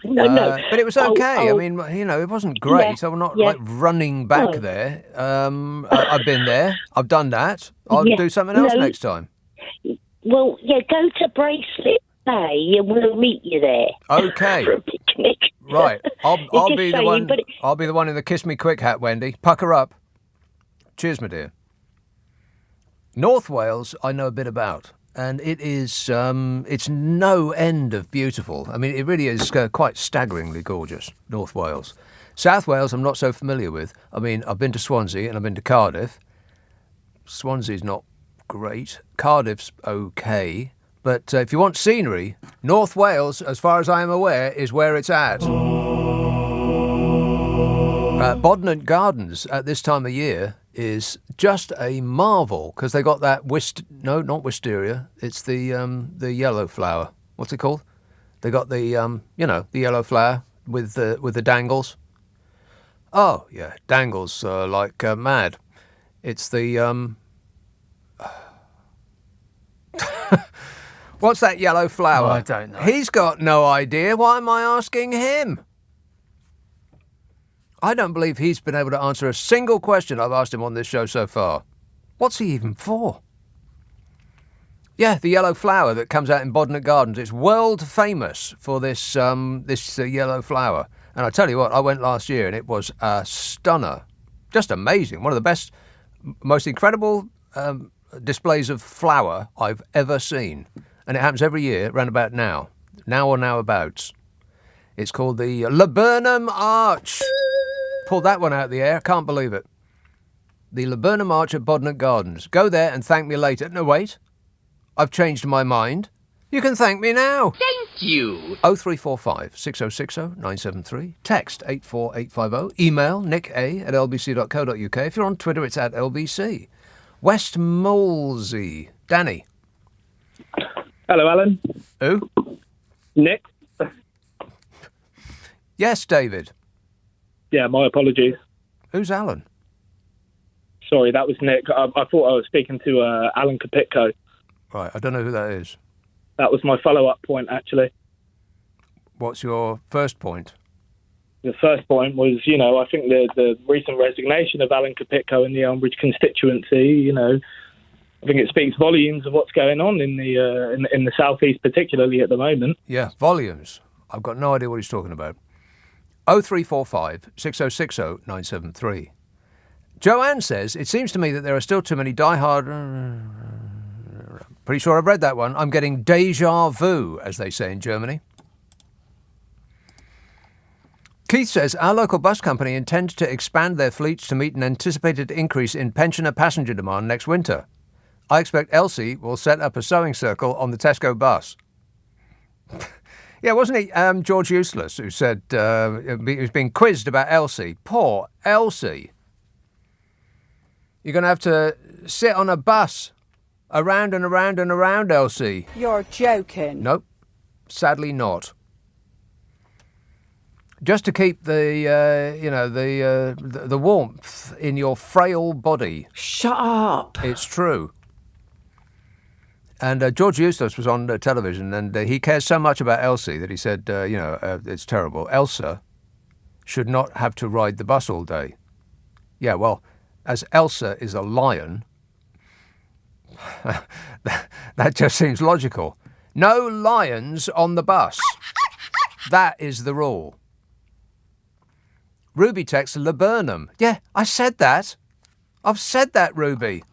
No.
But it was okay. I mean, it wasn't great. I'm not like running back there. I've been there. I've done that. I'll do something else next time.
Well, go to Bracelet Bay and we'll meet you there.
Okay.
For a picnic.
Right. I'll be the one. I'll be the one in the Kiss Me Quick hat, Wendy. Pucker up. Cheers, my dear. North Wales, I know a bit about. And it is, it's no end of beautiful. I mean, it really is quite staggeringly gorgeous, North Wales. South Wales, I'm not so familiar with. I mean, I've been to Swansea and I've been to Cardiff. Swansea's not great. Cardiff's okay. But if you want scenery, North Wales, as far as I am aware, is where it's at. Bodnant Gardens at this time of year is just a marvel because they got that not wisteria. It's the yellow flower. What's it called? They got the the yellow flower with the dangles. Oh yeah, dangles like mad. It's the what's that yellow flower?
Oh, I don't know.
He's got no idea. Why am I asking him? I don't believe he's been able to answer a single question I've asked him on this show so far. What's he even for? Yeah, the yellow flower that comes out in Bodnant Gardens. It's world famous for this yellow flower. And I tell you what, I went last year and it was a stunner. Just amazing. One of the best, most incredible displays of flower I've ever seen. And it happens every year, round about now. Now or now abouts. It's called the Laburnum Arch. Pulled that one out of the air. Can't believe it. The Laburnum Arch at Bodnant Gardens. Go there and thank me later. No, wait. I've changed my mind. You can thank me now.
Thank you.
0345 6060 973. Text 84850. Email nick@lbc.co.uk. If you're on Twitter, it's @LBC. West Molesey. Danny.
Hello, Alan.
Who?
Nick.
Yes, David.
Yeah, my apologies.
Who's Alan?
Sorry, that was Nick. I thought I was speaking to Alan Kapitko.
Right, I don't know who that is.
That was my follow-up point, actually.
What's your first point?
The first point was, I think the recent resignation of Alan Kapitko in the Elmbridge constituency, I think it speaks volumes of what's going on in the southeast, particularly at the moment.
Yeah, volumes. I've got no idea what he's talking about. 0345 6060 973. Joanne says, it seems to me that there are still too many diehard... Pretty sure I've read that one. I'm getting déjà vu, as they say in Germany. Keith says, our local bus company intends to expand their fleets to meet an anticipated increase in pensioner passenger demand next winter. I expect Elsie will set up a sewing circle on the Tesco bus. Yeah, wasn't he George Useless who said he was being quizzed about Elsie? Poor Elsie. You're going to have to sit on a bus around and around and around, Elsie.
You're joking.
Nope, sadly not. Just to keep the warmth in your frail body.
Shut up.
It's true. And George Eustace was on television, and he cares so much about Elsie that he said, it's terrible. Elsa should not have to ride the bus all day. Yeah, well, as Elsa is a lion, that just seems logical. No lions on the bus. That is the rule. Ruby texts laburnum. Yeah, I said that. I've said that, Ruby.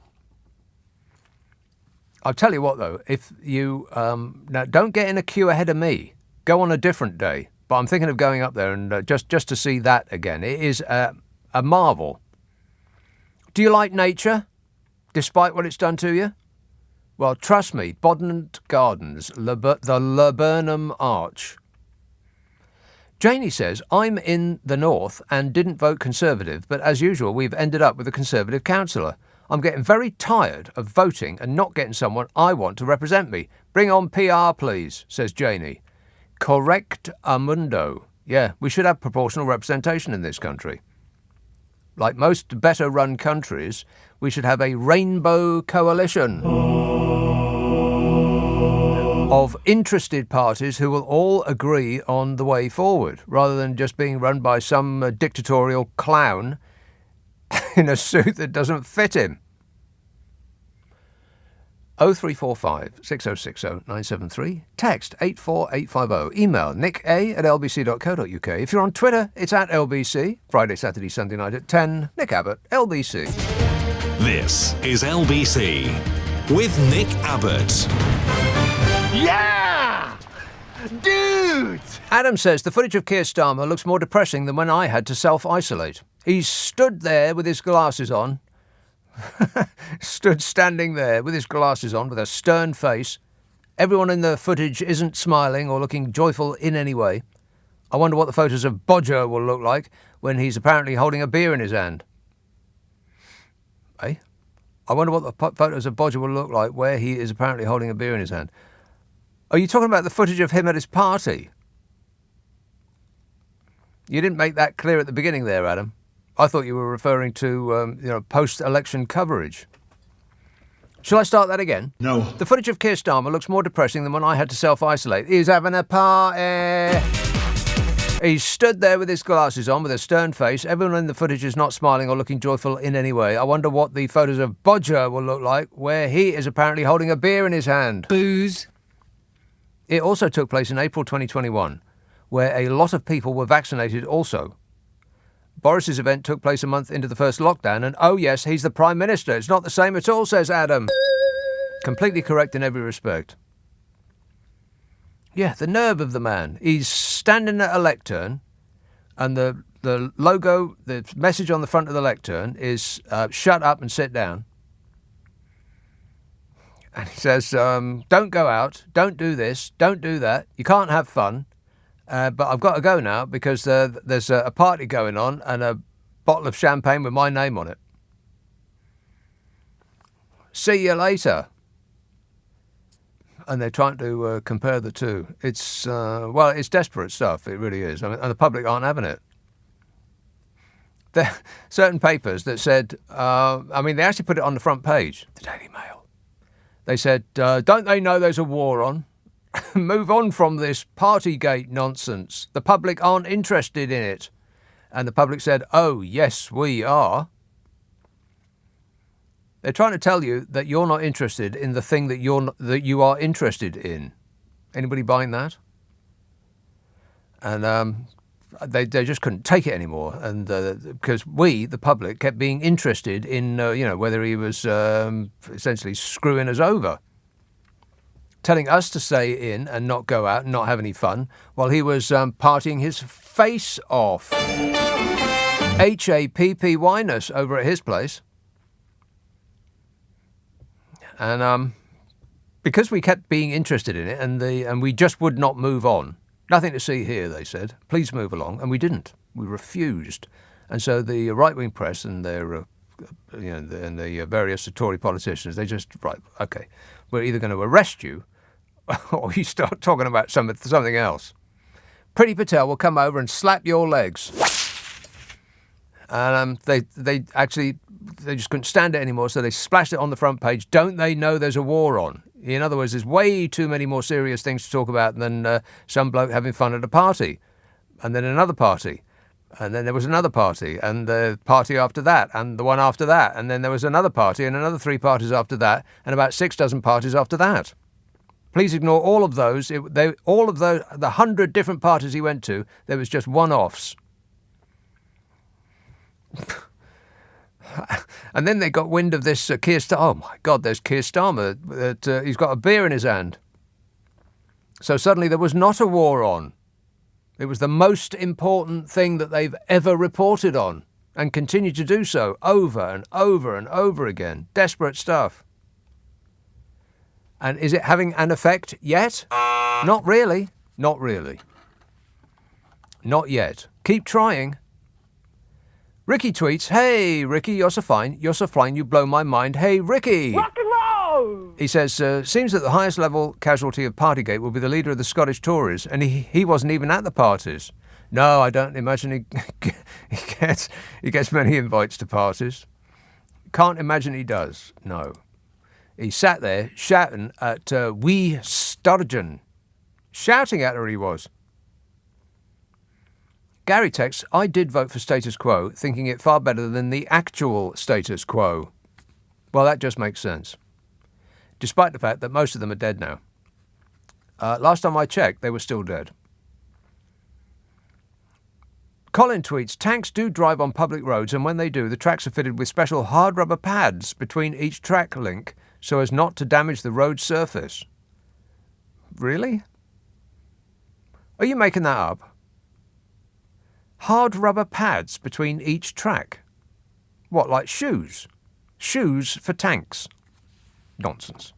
I'll tell you what, though, if you... now, don't get in a queue ahead of me. Go on a different day. But I'm thinking of going up there and just to see that again. It is a marvel. Do you like nature, despite what it's done to you? Well, trust me, Bodnant Gardens, the Laburnum Arch. Janie says, I'm in the north and didn't vote Conservative, but as usual, we've ended up with a Conservative councillor. I'm getting very tired of voting and not getting someone I want to represent me. Bring on PR, please, says Janie. Correct amundo. Yeah, we should have proportional representation in this country. Like most better-run countries, we should have a rainbow coalition of interested parties who will all agree on the way forward, rather than just being run by some dictatorial clown in a suit that doesn't fit him. 0345 6060 973. Text 84850. Email nicka@lbc.co.uk. If you're on Twitter, it's at LBC. Friday, Saturday, Sunday night at 10. Nick Abbott, LBC.
This is LBC with Nick Abbott.
Yeah! Dude! Adam says the footage of Keir Starmer looks more depressing than when I had to self-isolate. He stood there with his glasses on. Standing there with his glasses on with a stern face. Everyone in the footage isn't smiling or looking joyful in any way. I wonder what the photos of Bodger will look like when he's apparently holding a beer in his hand. Eh? I wonder what the photos of Bodger will look like where he is apparently holding a beer in his hand. Are you talking about the footage of him at his party? You didn't make that clear at the beginning there, Adam. I thought you were referring to, post-election coverage. Shall I start that again?
No.
The footage of Keir Starmer looks more depressing than when I had to self-isolate. He's having a party. He stood there with his glasses on with a stern face. Everyone in the footage is not smiling or looking joyful in any way. I wonder what the photos of Bodger will look like where he is apparently holding a beer in his hand.
Booze.
It also took place in April 2021, where a lot of people were vaccinated also. Boris's event took place a month into the first lockdown, and oh yes, he's the Prime Minister. It's not the same at all, says Adam. Completely correct in every respect. Yeah, the nerve of the man. He's standing at a lectern, and the logo, the message on the front of the lectern is shut up and sit down. And he says, don't go out, don't do this, don't do that, you can't have fun. But I've got to go now because there's a party going on and a bottle of champagne with my name on it. See you later. And they're trying to compare the two. It's, it's desperate stuff. It really is. I mean, and the public aren't having it. There are certain papers that said, they actually put it on the front page, the Daily Mail. They said, don't they know there's a war on? Move on from this Partygate nonsense. The public aren't interested in it. And the public said, oh, yes, we are. They're trying to tell you that you're not interested in the thing that you are interested in. Anybody buying that? And they just couldn't take it anymore. And because we, the public, kept being interested in, whether he was essentially screwing us over. Telling us to stay in and not go out and not have any fun while he was partying his face off. HAPPY-ness over at his place. And because we kept being interested in it and we just would not move on. Nothing to see here, they said. Please move along. And we didn't. We refused. And so the right-wing press and their and the various Tory politicians, they just, right, OK, we're either going to arrest you or you start talking about something else. Priti Patel will come over and slap your legs. And they just couldn't stand it anymore, so they splashed it on the front page. Don't they know there's a war on? In other words, there's way too many more serious things to talk about than some bloke having fun at a party. And then another party. And then there was another party, and the party after that, and the one after that. And then there was another party, and another 3 parties after that, and about 6 dozen parties after that. Please ignore all of those. The 100 different parties he went to, there was just one-offs. And then they got wind of this Keir Starmer. Oh, my God, there's Keir Starmer. He's got a beer in his hand. So suddenly there was not a war on. It was the most important thing that they've ever reported on and continue to do so over and over and over again. Desperate stuff. And is it having an effect yet? Not really. Not really. Not yet. Keep trying. Ricky tweets, "Hey, Ricky, you're so fine. You're so fine, you blow my mind. Hey, Ricky."
Rock and roll!
He says, seems that the highest level casualty of Partygate will be the leader of the Scottish Tories, and he wasn't even at the parties. No, I don't imagine he gets many invites to parties. Can't imagine he does, no. He sat there shouting at wee Sturgeon. Shouting at her he was. Gary texts, "I did vote for status quo, thinking it far better than the actual status quo." Well, that just makes sense. Despite the fact that most of them are dead now. Last time I checked, they were still dead. Colin tweets, "Tanks do drive on public roads, and when they do, the tracks are fitted with special hard rubber pads between each track link so as not to damage the road surface." Really? Are you making that up? Hard rubber pads between each track? What, like shoes? Shoes for tanks? Nonsense.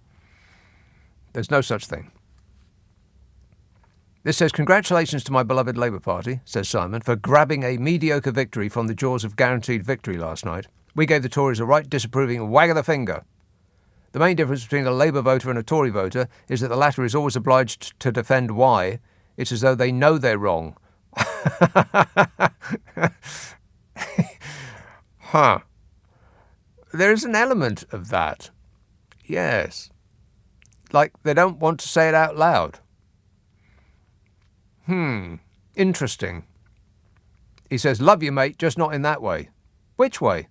There's no such thing. This says, "Congratulations to my beloved Labour Party," says Simon, "for grabbing a mediocre victory from the jaws of guaranteed victory last night. We gave the Tories a right disapproving wag of the finger. The main difference between a Labour voter and a Tory voter is that the latter is always obliged to defend why. It's as though they know they're wrong." Huh. There's an element of that. Yes. Like they don't want to say it out loud. Interesting. He says, "Love you, mate, just not in that way." Which way?